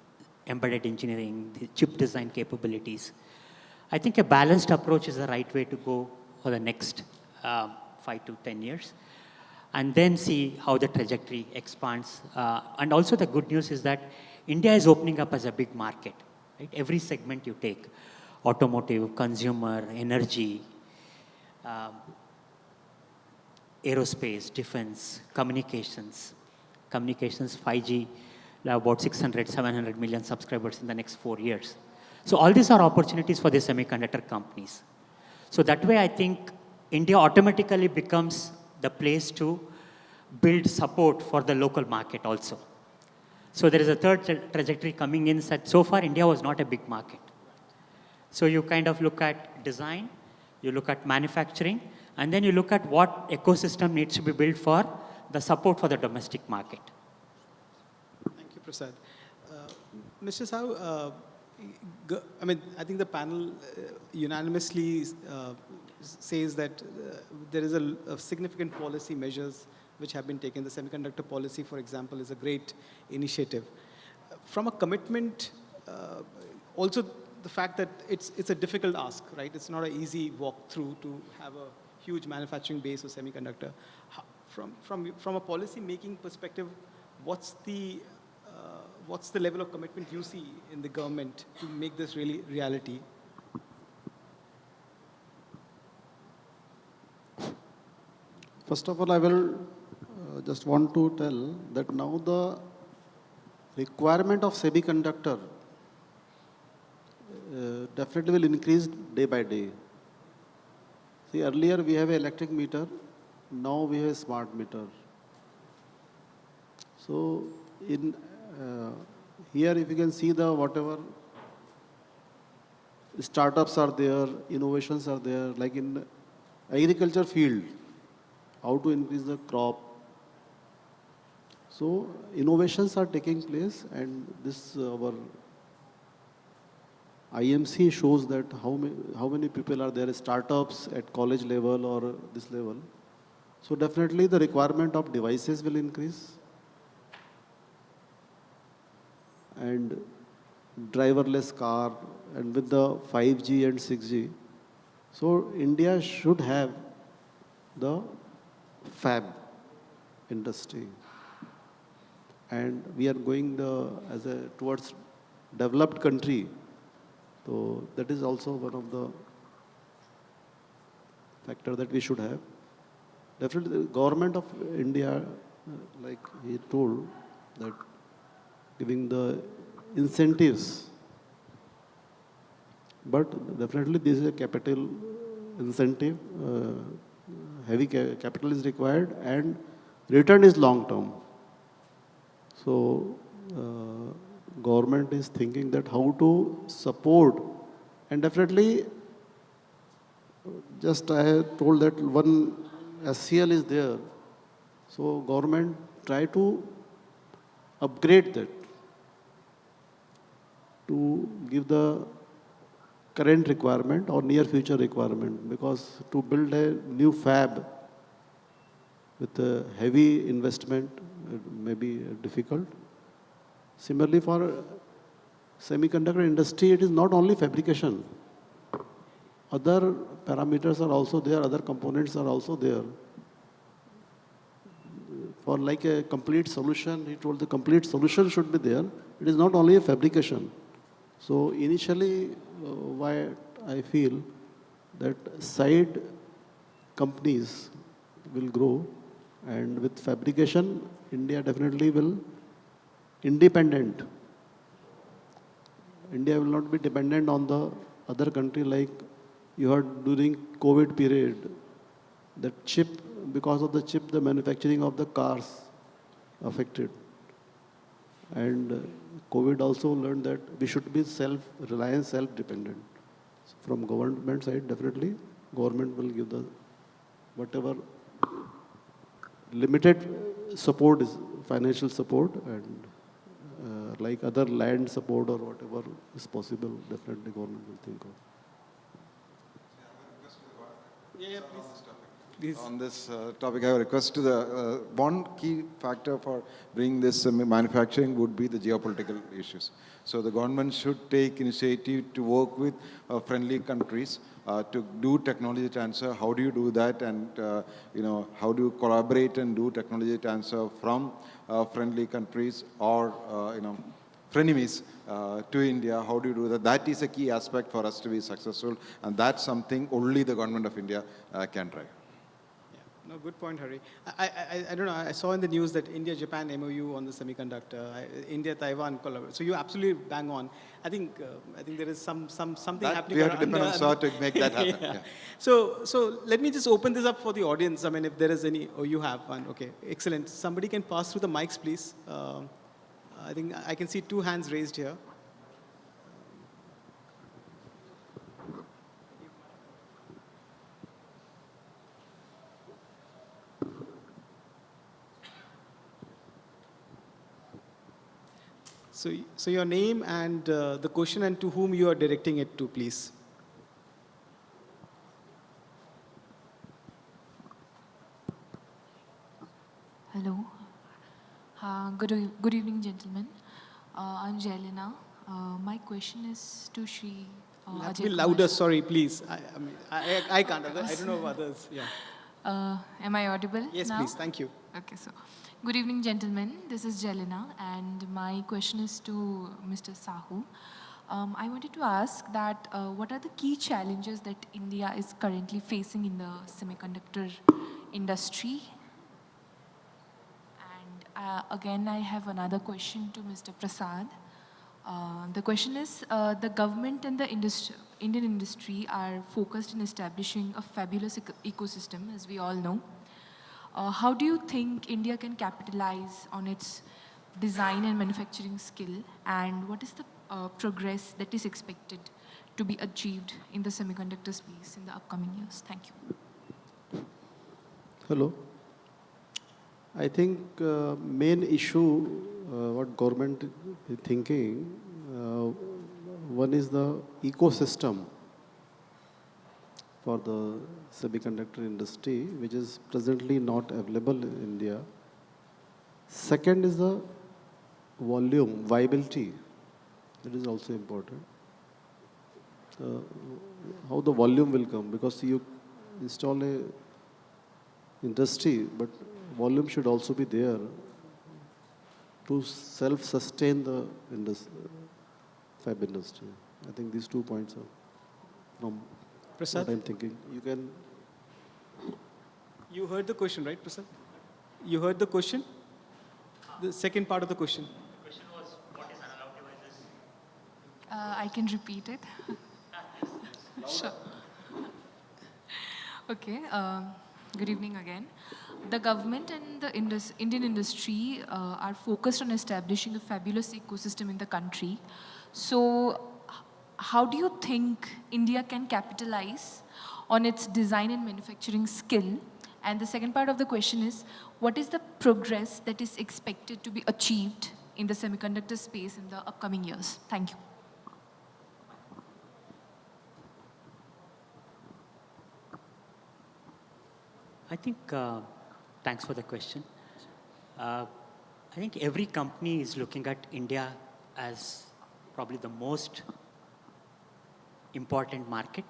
embedded engineering, the chip design capabilities. I think a balanced approach is the right way to go for the next 5 to 10 years. And then see how the trajectory expands. And also the good news is that India is opening up as a big market, right? Every segment you take, automotive, consumer, energy, aerospace, defense, communications, 5G, about 600, 700 million subscribers in the next 4 years. So all these are opportunities for the semiconductor companies. So that way I think India automatically becomes the place to build support for the local market also. So there is a third trajectory coming in that so far India was not a big market. So you kind of look at design, you look at manufacturing, and then you look at what ecosystem needs to be built for the support for the domestic market. Thank you, Prasad. Mr. Sahu, I think the panel unanimously says that there is a significant policy measures which have been taken. The semiconductor policy, for example, is a great initiative. From a commitment, also the fact that it's a difficult ask, right? It's not an easy walk through to have a huge manufacturing base of semiconductor. From a policy making perspective, what's the level of commitment you see in the government to make this really reality? First of all, I will just want to tell that now the requirement of semiconductor definitely will increase day by day. See, earlier we have an electric meter, now we have a smart meter. So in here, if you can see the whatever startups are there, innovations are there, like in agriculture field, how to increase the crop. So innovations are taking place, and this our IMC shows that how many people are there, startups at college level or this level. So definitely the requirement of devices will increase, and driverless car, and with the 5G and 6G. So India should have the fab industry, and we are going towards developed country. So that is also one of the factor that we should have. Definitely, the government of India, like he told, that giving the incentives, but definitely this is a capital incentive. Heavy capital is required, and return is long term. So government is thinking that how to support, and definitely just I have told that one SCL is there. So government try to upgrade that to give the current requirement or near future requirement, because to build a new fab with a heavy investment may be difficult. Similarly, for semiconductor industry, it is not only fabrication. Other parameters are also there, other components are also there. For like a complete solution, he told the complete solution should be there. It is not only a fabrication. So initially, why I feel that side companies will grow, and with fabrication, India definitely will independent. India will not be dependent on the other country, like you heard during COVID period, that chip because of the chip, the manufacturing of the cars affected. And COVID also learned that we should be self-reliant, self-dependent. So from government side, definitely, government will give the whatever limited support is financial support, and like other land support or whatever is possible, definitely government will think of. Please. On this topic, I have a request to the one key factor for bringing this manufacturing would be the geopolitical issues. So the government should take initiative to work with friendly countries to do technology transfer. How do you do that? And how do you collaborate and do technology transfer from friendly countries or frenemies to India? How do you do that? That is a key aspect for us to be successful, and that's something only the government of India can drive. No, good point, Hari. I don't know, I saw in the news that India-Japan MOU on the semiconductor, India-Taiwan collaboration. So you absolutely bang on. I think there is something That happening. we have to depend on SAR to make that happen. Yeah. Yeah. So let me just open this up for the audience. I mean, if there is any, you have one. Okay, excellent. Somebody can pass through the mics, please. I think I can see 2 hands raised here. So your name and the question and to whom you are directing it to, please. Hello. Good evening, gentlemen. I'm Jailina. My question is to Shri You have to Ajay be Kumar. louder, sorry, please. I can't. I don't know of others. Yeah. Am I audible Yes, now? please. Thank you. Okay, so good evening, gentlemen. This is Jelena, and my question is to Mr. Sahu. I wanted to ask that what are the key challenges that India is currently facing in the semiconductor industry? And again, I have another question to Mr. Prasad. The question is, the government and the Indian industry are focused in establishing a fabulous ecosystem, as we all know. How do you think India can capitalize on its design and manufacturing skill, and what is the progress that is expected to be achieved in the semiconductor space in the upcoming years? Thank you. Hello. I think main issue what government is thinking, one is the ecosystem for the semiconductor industry, which is presently not available in India. Second is the volume, viability. That is also important. How the volume will come, because you install a industry, but volume should also be there to self-sustain the fab industry. I think these 2 points are from Prasad? what I'm thinking. You heard the question, right, Prasad? You heard the question? The second part of the question. The question was, what is analog devices? I can repeat it. Sure. Okay. Good evening again. The government and the Indian industry are focused on establishing a fabulous ecosystem in the country. So, how do you think India can capitalize on its design and manufacturing skill? And the second part of the question is, what is the progress that is expected to be achieved in the semiconductor space in the upcoming years? Thank you. I think, thanks for the question. I think every company is looking at India as probably the most important market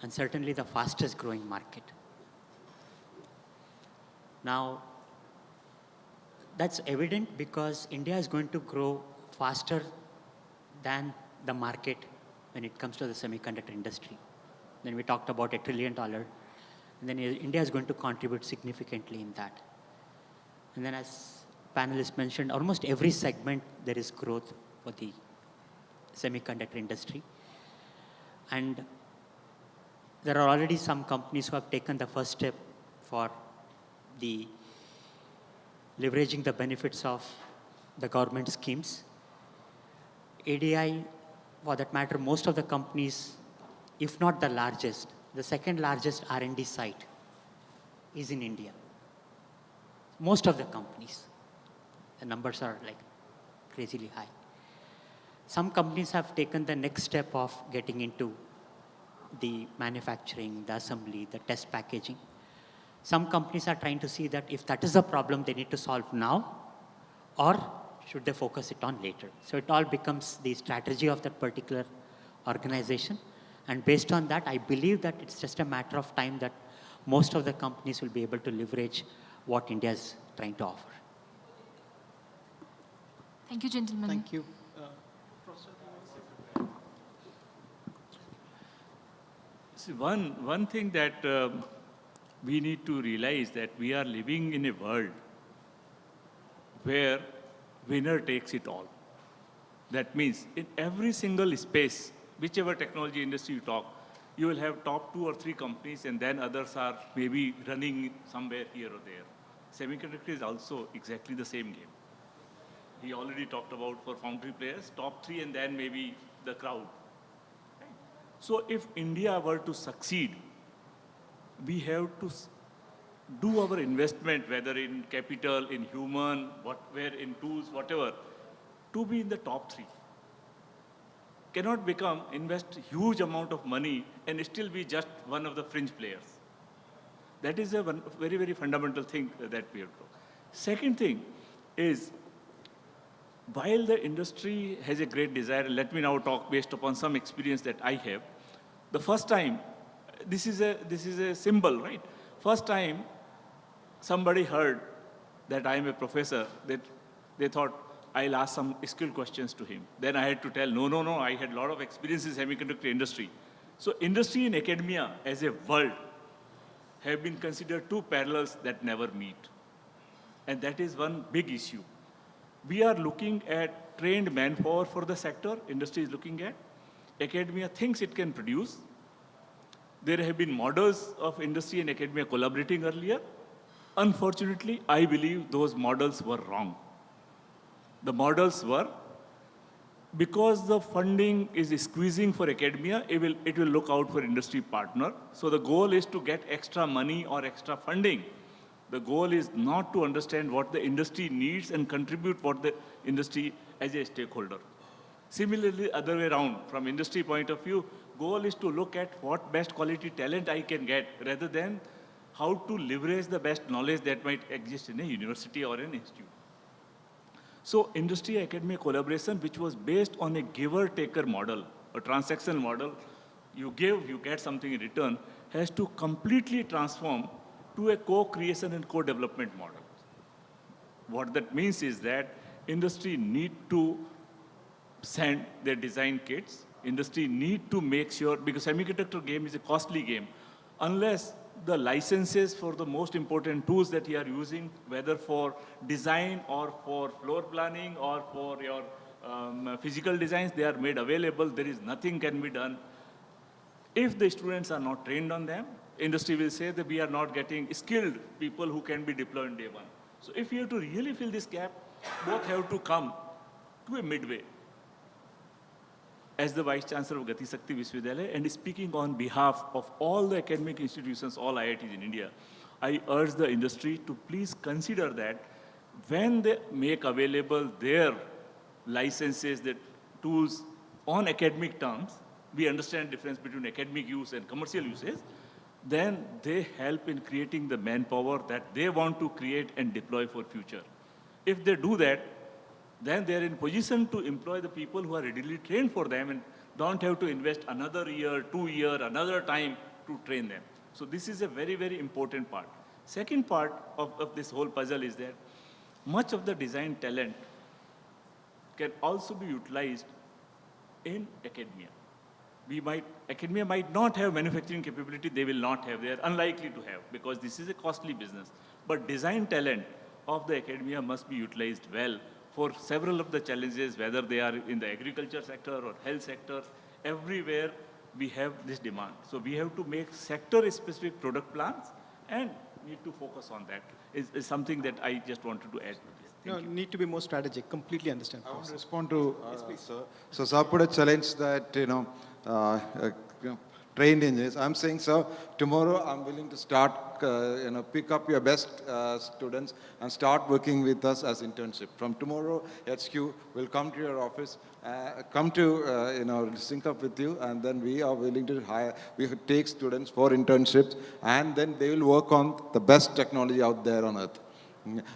and certainly the fastest growing market. Now, that's evident because India is going to grow faster than the market when it comes to the semiconductor industry. Then we talked about $1 trillion, and then India is going to contribute significantly in that. And then as panelists mentioned, almost every segment there is growth for the semiconductor industry. And there are already some companies who have taken the first step for the leveraging the benefits of the government schemes. ADI, for that matter, most of the companies, if not the largest, the second largest R&D site is in India. Most of the companies, the numbers are like crazily high. Some companies have taken the next step of getting into the manufacturing, the assembly, the test packaging. Some companies are trying to see that if that is a problem they need to solve now, or should they focus it on later. So it all becomes the strategy of that particular organization. And based on that, I believe that it's just a matter of time that most of the companies will be able to leverage what India is trying to offer. Thank you, gentlemen. Thank you. See, one thing that we need to realize that we are living in a world where winner takes it all. That means in every single space, whichever technology industry you talk, you will have top 2 or 3 companies and then others are maybe running somewhere here or there. Semiconductor is also exactly the same game. He already talked about for foundry players, top 3 and then maybe the crowd. So if India were to succeed, we have to do our investment, whether in capital, in human, where in tools, whatever, to be in the top 3. Cannot invest huge amount of money and still be just one of the fringe players. That is a very, very fundamental thing that we have to do. Second thing is, while the industry has a great desire, let me now talk based upon some experience that I have. The first time, this is a symbol, right? First time somebody heard that I am a professor, that they thought I'll ask some skill questions to him. Then I had to tell, no, I had a lot of experience in semiconductor industry. So industry and academia as a world have been considered 2 parallels that never meet. And that is one big issue. We are looking at trained manpower for the sector, industry is looking at. Academia thinks it can produce. There have been models of industry and academia collaborating earlier. Unfortunately, I believe those models were wrong. The models were, because the funding is squeezing for academia, it will look out for industry partner. So the goal is to get extra money or extra funding. The goal is not to understand what the industry needs and contribute what the industry as a stakeholder. Similarly, other way around, from industry point of view, goal is to look at what best quality talent I can get rather than how to leverage the best knowledge that might exist in a university or an institute. So industry-academia collaboration, which was based on a giver-taker model, a transactional model, you give, you get something in return, has to completely transform to a co-creation and co-development model. What that means is that industry need to send their design kits. Industry need to make sure, because semiconductor game is a costly game, unless the licenses for the most important tools that you are using, whether for design or for floor planning or for your physical designs, they are made available. There is nothing can be done. If the students are not trained on them, industry will say that we are not getting skilled people who can be deployed in day one. So if you have to really fill this gap, both have to come to a midway. As the Vice Chancellor of Gati Shakti Vishwavidyalaya and speaking on behalf of all the academic institutions, all IITs in India, I urge the industry to please consider that when they make available their licenses, their tools on academic terms, we understand the difference between academic use and commercial uses, then they help in creating the manpower that they want to create and deploy for future. If they do that, then they are in position to employ the people who are readily trained for them and don't have to invest another year, 2 years, another time to train them. So this is a very, very important part. Second part of this whole puzzle is that much of the design talent can also be utilized in academia. Academia might not have manufacturing capability, they will not have, they are unlikely to have because this is a costly business. But design talent of the academia must be utilized well for several of the challenges, whether they are in the agriculture sector or health sector, everywhere we have this demand. So we have to make sector-specific product plans and need to focus on that. Is something that I just wanted to add. No, need to be more strategic. Completely understand. I want to respond to sir. So sir put a challenge that you know, trained engineers. I'm saying, sir, tomorrow I'm willing to start pick up your best students and start working with us as internship. From tomorrow, HQ will come to your office, come to sync up with you, and then we are willing to hire. We take students for internships, and then they will work on the best technology out there on earth.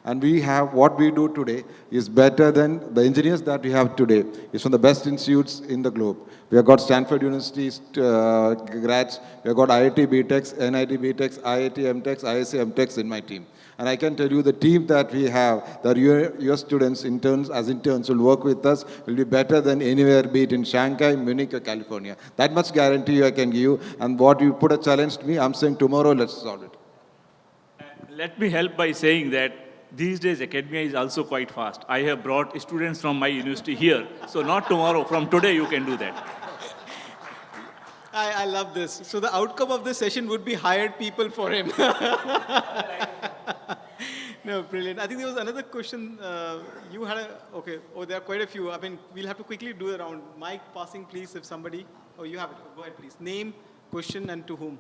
And we have, what we do today is better than the engineers that we have today. It's from the best institutes in the globe. We have got Stanford University's grads, we have got IIT BTechs, NIT BTechs, IIT MTechs, IIC MTechs in my team. And I can tell you the team that we have, that your students, as interns, will work with us, will be better than anywhere, be it in Shanghai, Munich, or California. That much guarantee I can give you. And what you put a challenge to me, I'm saying tomorrow, let's solve it. Let me help by saying that these days academia is also quite fast. I have brought students from my university here, so not tomorrow, from today you can do that. I love this. So the outcome of this session would be hired people for him. No, brilliant. I think there was another question. You had okay. Oh, there are quite a few. I mean, we'll have to quickly do the round. Mic passing, please, if somebody. Oh, you have it. Go ahead, please. Name, question, and to whom.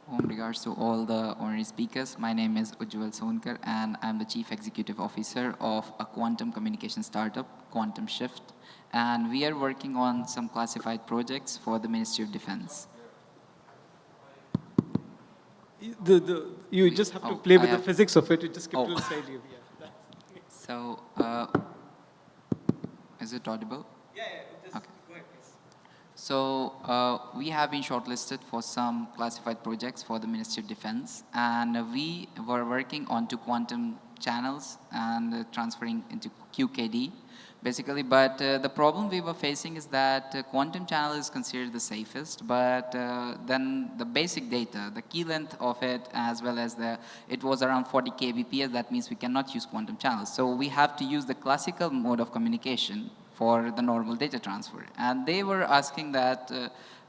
Warm regards to all the honorary speakers. My name is Ujjwal Sonkar, and I'm the Chief Executive Officer of a quantum communication startup, Quantum Shift. And we are working on some classified projects for the Ministry of Defense. You just have to play with the physics of it. You just skip to the side. Yeah. So, is it audible? Yeah. Just okay. Go ahead, please. So we have been shortlisted for some classified projects for the Ministry of Defense, and we were working on two quantum channels and transferring into QKD, basically. But the problem we were facing is that quantum channel is considered the safest, but then the basic data, the key length of it, as well as it was around 40 kbps. That means we cannot use quantum channels. So we have to use the classical mode of communication for the normal data transfer. And they were asking that,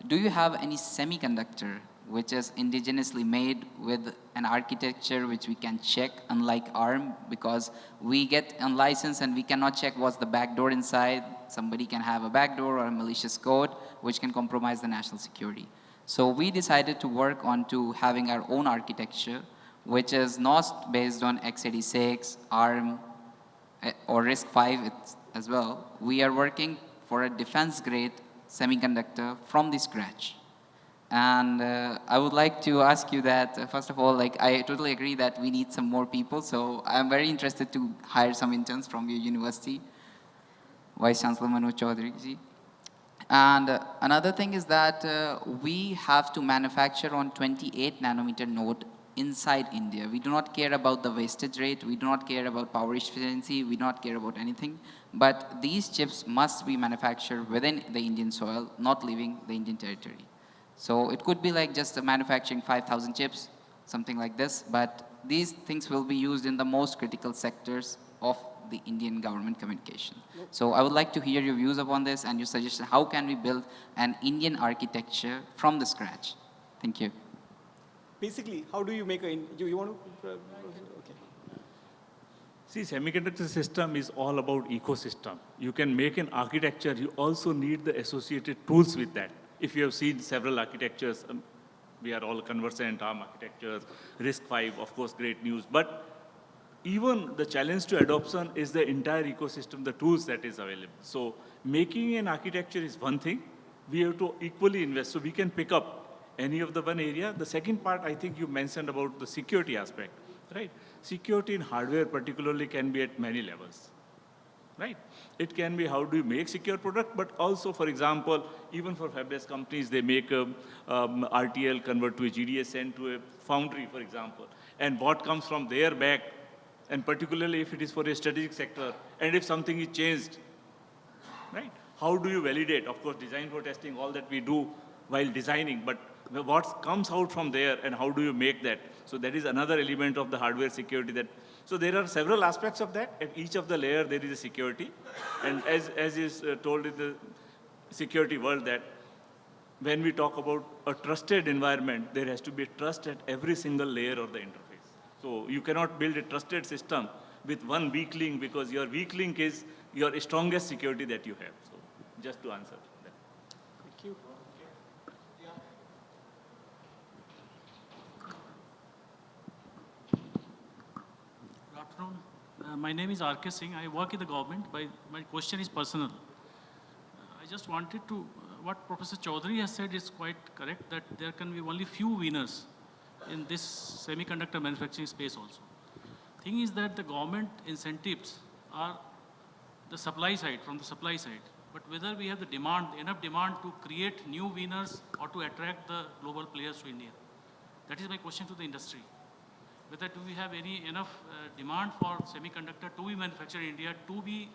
do you have any semiconductor which is indigenously made with an architecture which we can check, unlike ARM, because we get a license and we cannot check what's the backdoor inside. Somebody can have a backdoor or a malicious code which can compromise the national security. So we decided to work on to having our own architecture, which is not based on x86, ARM, or RISC-V as well. We are working for a defense-grade semiconductor from the scratch. And I would like to ask you that, first of all, I totally agree that we need some more people. So I'm very interested to hire some interns from your university, Vice Chancellor Manoj Chaudhary ji. And another thing is that we have to manufacture on 28 nanometer node inside India. We do not care about the wastage rate. We do not care about power efficiency. We do not care about anything. But these chips must be manufactured within the Indian soil, not leaving the Indian territory. So it could be like just manufacturing 5,000 chips, something like this. But these things will be used in the most critical sectors of the Indian government communication. So I would like to hear your views upon this and your suggestion. How can we build an Indian architecture from the scratch? Thank you. Basically, how do you make you want to? Okay. See, semiconductor system is all about ecosystem. You can make an architecture. You also need the associated tools with that. If you have seen several architectures, we are all conversant, ARM architectures, RISC-V, of course, great news. But even the challenge to adoption is the entire ecosystem, the tools that is available. So making an architecture is one thing. We have to equally invest. So we can pick up any of the one area. The second part, I think you mentioned about the security aspect, right? Security in hardware particularly can be at many levels. Right? It can be how do you make secure product, but also, for example, even for fabless companies, they make a RTL, convert to a GDS, send to a foundry, for example. And what comes from there back, and particularly if it is for a strategic sector, and if something is changed, right? How do you validate? Of course, design for testing, all that we do while designing, but what comes out from there and how do you make that? So that is another element of the hardware security that. So there are several aspects of that. At each of the layer, there is a security. And as is told in the security world that when we talk about a trusted environment, there has to be trust at every single layer of the interface. So you cannot build a trusted system with one weak link, because your weak link is your strongest security that you have. So just to answer that. Thank you. Good afternoon. My name is R.K. Singh. I work in the government. My question is personal. I just wanted to, what Professor Chaudhary has said is quite correct, that there can be only few winners in this semiconductor manufacturing space also. Thing is that the government incentives are the supply side, from the supply side. But whether we have the demand, enough demand to create new winners or to attract the global players to India. That is my question to the industry. Whether do we have enough demand for semiconductor to be manufactured in India to be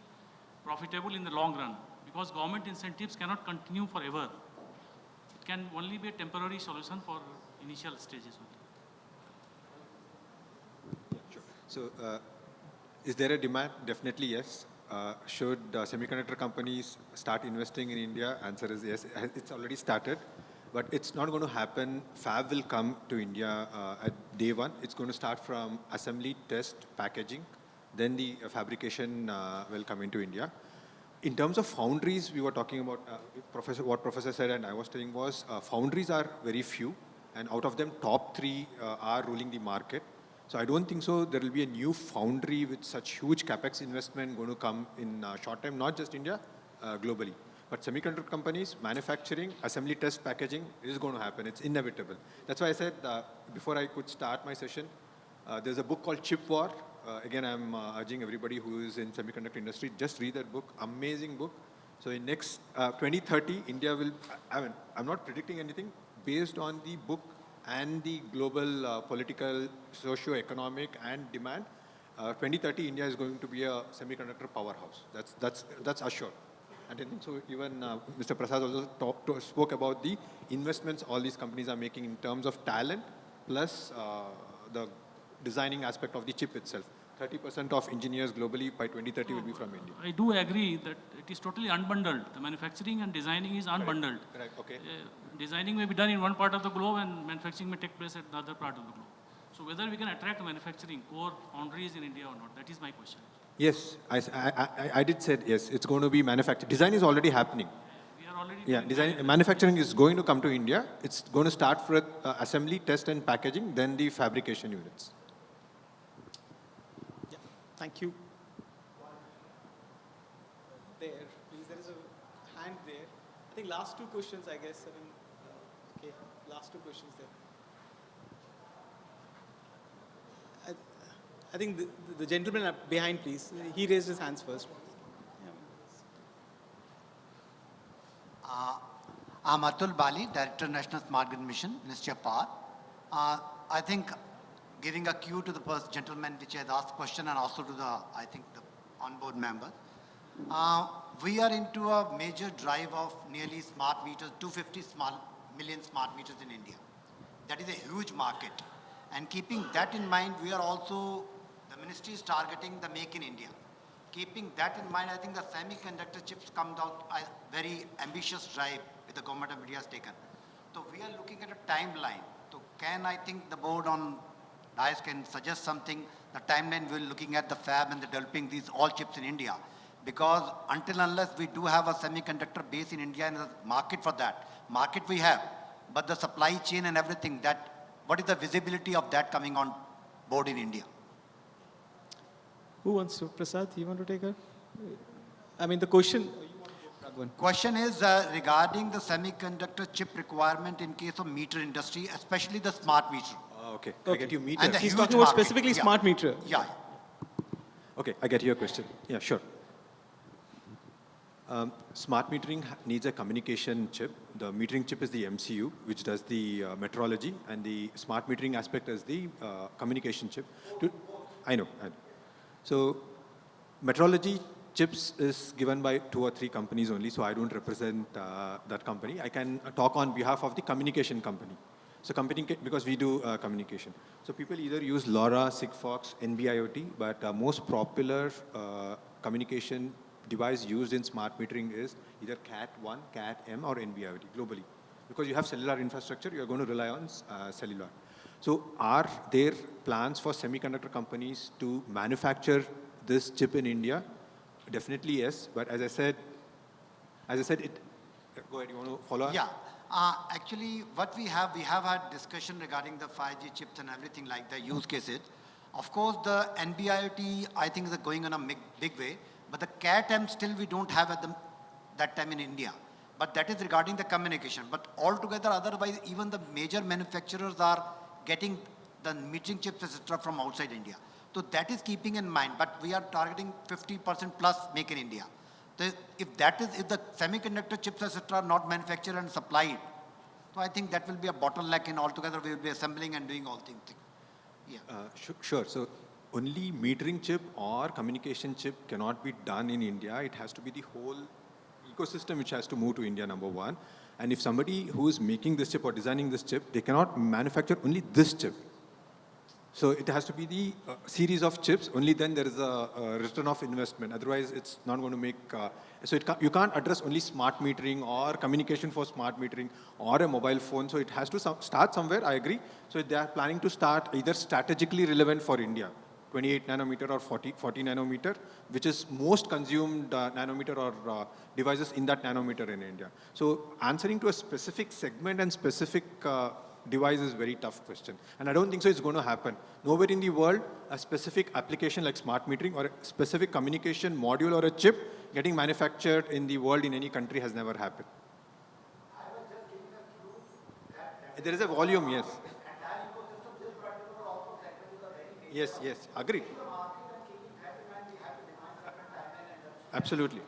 profitable in the long run? Because government incentives cannot continue forever. It can only be a temporary solution for initial stages only. So, is there a demand? Definitely yes. Should semiconductor companies start investing in India? Answer is yes. It's already started, but it's not going to happen. Fab will come to India at day one. It's going to start from assembly, test, packaging, then the fabrication will come into India. In terms of foundries, we were talking about, what Professor said and I was telling was, foundries are very few, and out of them, top three are ruling the market. So I don't think so there will be a new foundry with such huge capex investment going to come in short time, not just India, globally. But semiconductor companies, manufacturing, assembly, test, packaging is going to happen. It's inevitable. That's why I said, before I could start my session, there's a book called Chip War. Again, I'm urging everybody who is in semiconductor industry, just read that book. Amazing book. So in next 2030, India will, I'm not predicting anything, based on the book and the global political, socio-economic and demand, 2030 India is going to be a semiconductor powerhouse. That's assured. And I think so even Mr. Prasad also spoke about the investments all these companies are making in terms of talent plus the designing aspect of the chip itself. 30% of engineers globally by 2030 will be from India. I do agree that it is totally unbundled. The manufacturing and designing is unbundled. Correct. Okay. Designing may be done in one part of the globe and manufacturing may take place at the other part of the globe. So whether we can attract manufacturing core foundries in India or not, that is my question. Yes, I did say yes, it's going to be manufactured. Design is already happening. We are already Design, manufacturing is going to come to India. It's going to start with assembly, test and packaging, then the fabrication units. Yeah, thank you. There, please, there is a hand there. I think last two questions, I guess. Okay, last two questions there. I think the gentleman up behind, please. He raised his hands first. I'm Atul Bali, Director National Smart Grid Mission, Ministry of Power. I think giving a cue to the first gentleman which has asked question and also to the, I think, the on-board member. We are into a major drive of nearly smart meters, 250 million smart meters in India. That is a huge market. And keeping that in mind, we are also, the ministry is targeting the Make in India. Keeping that in mind, I think the semiconductor chips comes out a very ambitious drive with the government of India has taken. So we are looking at a timeline. So can I think the board on DICE can suggest something, the timeline we're looking at the fab and the developing these all chips in India. Because until unless we do have a semiconductor base in India and a market for that, market we have, but the supply chain and everything, that what is the visibility of that coming on board in India? Who wants to? Prasad, you want to take her? I mean, the question. Question is regarding the semiconductor chip requirement in case of meter industry, especially the smart meter. Okay. I get you meter. And the He's huge talking about market. specifically Yeah. smart meter. Yeah. Okay, I get your question. Yeah, sure. Smart metering needs a communication chip. The metering chip is the MCU, which does the metrology, and the smart metering aspect is the communication chip. I know. So metrology chips is given by 2 or 3 companies only, so I don't represent that company. I can talk on behalf of the communication company. So because we do communication. So people either use LoRa, Sigfox, NB-IoT, but most popular communication device used in smart metering is either Cat1, Cat-M or NB-IoT globally. Because you have cellular infrastructure, you're going to rely on cellular. So are there plans for semiconductor companies to manufacture this chip in India? Definitely yes, but as I said, go ahead, you want to follow up? Yeah. Actually, what we have had discussion regarding the 5G chips and everything like the use cases. Of course, the NB-IoT, I think, is going on a big way, but the CAT-M still we don't have at that time in India. But that is regarding the communication. But altogether, otherwise, even the major manufacturers are getting the metering chips, etc., from outside India. So that is keeping in mind. But we are targeting 50% plus make in India. If the semiconductor chips, etc., are not manufactured and supplied, so I think that will be a bottleneck, and altogether we will be assembling and doing all things. Yeah. Sure. So only metering chip or communication chip cannot be done in India. It has to be the whole ecosystem which has to move to India, number one. And if somebody who is making this chip or designing this chip, they cannot manufacture only this chip. So it has to be the series of chips. Only then there is a return of investment. Otherwise, it's not going to make. You can't address only smart metering or communication for smart metering or a mobile phone. So it has to start somewhere. I agree. So they are planning to start either strategically relevant for India, 28 nanometer or 40 nanometer, which is most consumed nanometer or devices in that nanometer in India. So answering to a specific segment and specific device is very tough question. And I don't think so it's going to happen. Nowhere in the world, a specific application like smart metering or a specific communication module or a chip getting manufactured in the world in any country has never happened. There is a volume, yes. Yes, agreed. Absolutely.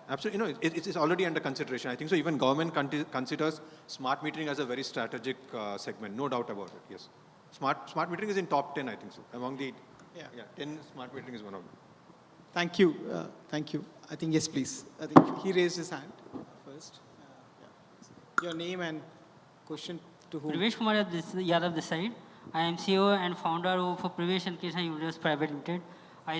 Absolutely, it's already under consideration. I think so. Even government considers smart metering as a very strategic segment. No doubt about it. Yes, smart metering is in top 10. I think so. Among the 10, smart metering is one of them. Thank you. Thank you. I think yes, please. I think he raised his hand first. Your name and question to whom? Privesh Kumar Yadav this side. I am CEO and founder of Privesh Education University Private Limited. I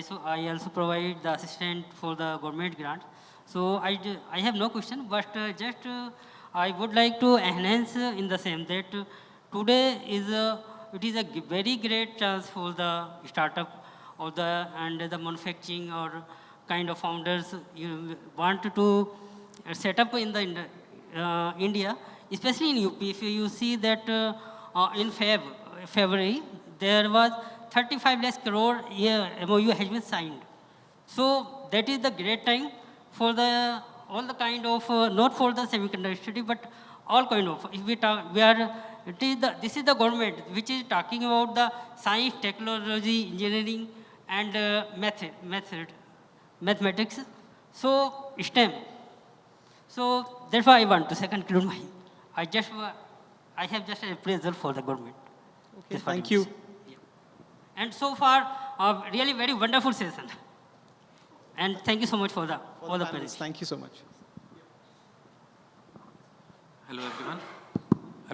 also provide the assistant for the government grant. So I have no question, but I would like to enhance in the same that today it is a very great chance for the startup or the manufacturing or kind of founders you want to set up in the India, especially in UP. If you see that in February there was 35 lakh crore MOU has been signed. So that is the great time for all the kind of, not for the semiconductor industry, but all kind of, if we talk, this is the government which is talking about the science, technology, engineering, and mathematics. So STEM. So that's why I want to conclude my, I have just a appraisal for the government. Okay, thank you. Yeah. And so far, really very wonderful session. And thank you so much for the panelists. Thank you so much. Hello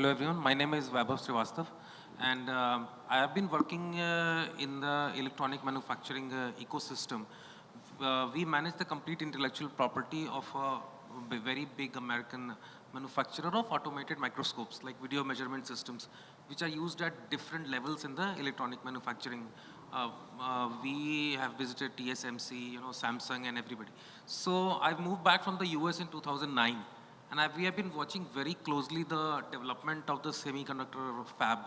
everyone. My name is Vaibhav Srivastav, and I have been working in the electronic manufacturing ecosystem. We manage the complete intellectual property of a very big American manufacturer of automated microscopes, like video measurement systems, which are used at different levels in the electronic manufacturing. We have visited TSMC, Samsung and everybody. So I've moved back from the US in 2009, and we have been watching very closely the development of the semiconductor fab.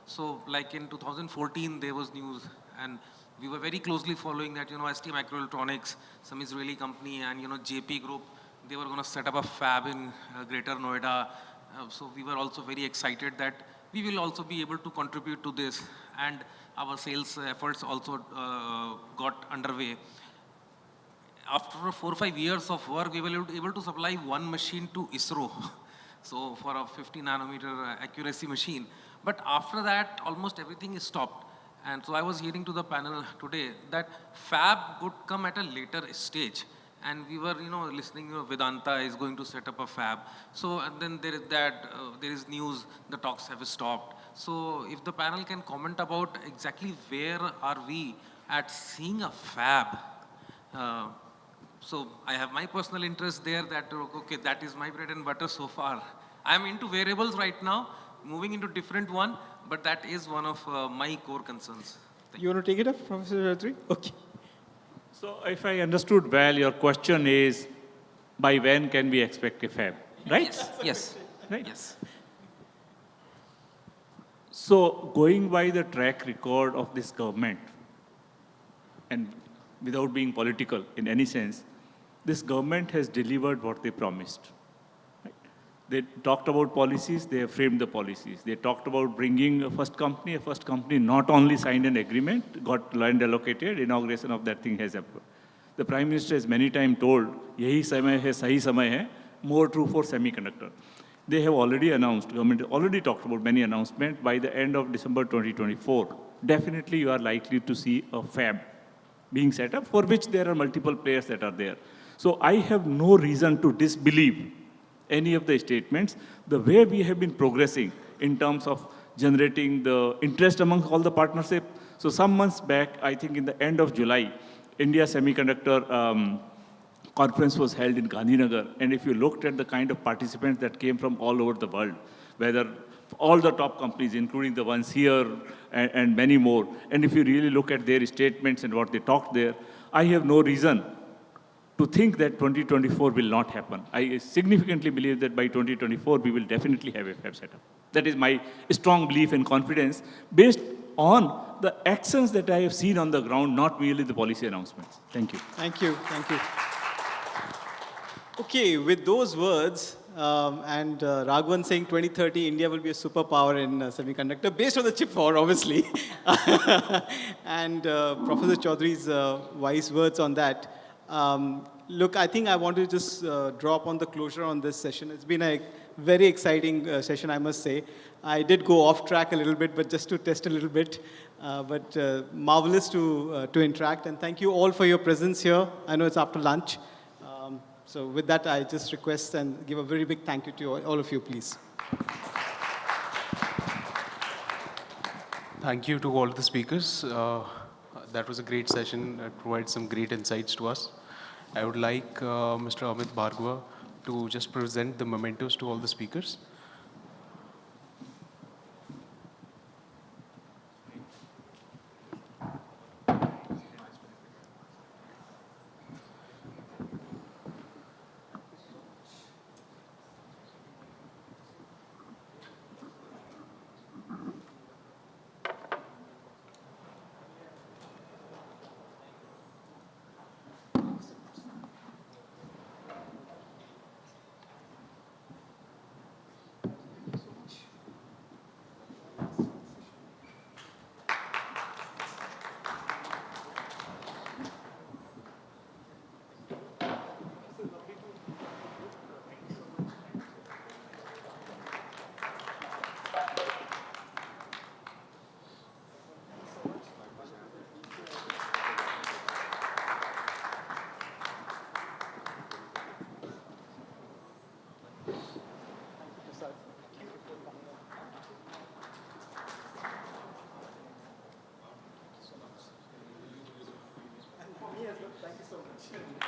So like in 2014, there was news, and we were very closely following that, ST Microelectronics, some Israeli company, and JP Group, they were going to set up a fab in Greater Noida. So we were also very excited that we will also be able to contribute to this, and our sales efforts also got underway. After 4 or 5 years of work, we were able to supply one machine to ISRO, so for a 50 nanometer accuracy machine. But after that, almost everything is stopped. And so I was hearing to the panel today that fab would come at a later stage. And we were, listening, Vedanta is going to set up a fab. So, and then there is there is news, the talks have stopped. So if the panel can comment about exactly where are we at seeing a fab. So I have my personal interest there that, okay, that is my bread and butter so far. I'm into variables right now, moving into different one, but that is one of my core concerns. You want to take it up, Professor Chaudhary? Okay. So if I understood well, your question is, by when can we expect a fab, right? Yes, yes, Right. yes. So going by the track record of this government, and without being political in any sense, this government has delivered what they promised. Right? They talked about policies, they have framed the policies. They talked about bringing a first company not only signed an agreement, got land allocated, inauguration of that thing has happened. The Prime Minister has many times told, yahi samay hai, sahi samay hai, more true for semiconductor. They have already announced, government already talked about many announcements by the end of December 2024. Definitely you are likely to see a fab being set up for which there are multiple players that are there. So I have no reason to disbelieve any of the statements. The way we have been progressing in terms of generating the interest among all the partnership. So some months back, I think in the end of July, India Semiconductor conference was held in Gandhinagar. And if you looked at the kind of participants that came from all over the world, whether all the top companies, including the ones here and many more, and if you really look at their statements and what they talked there, I have no reason to think that 2024 will not happen. I significantly believe that by 2024, we will definitely have a fab setup. That is my strong belief and confidence based on the actions that I have seen on the ground, not merely the policy announcements. Thank you. Thank you. Thank you. Okay, with those words, and Raghavan saying 2030, India will be a superpower in semiconductor, based on the chip war, obviously. And Professor Chaudhary's wise words on that. Look, I think I want to just drop on the closure on this session. It's been a very exciting session, I must say. I did go off track a little bit, but just to test a little bit. But marvelous to interact. And thank you all for your presence here. I know it's after lunch. So with that, I just request and give a very big thank you to all of you, please. Thank you to all the speakers. That was a great session. It provided some great insights to us. I would like Mr. Amit Bhargava to just present the mementos to all the speakers. Thank you so much.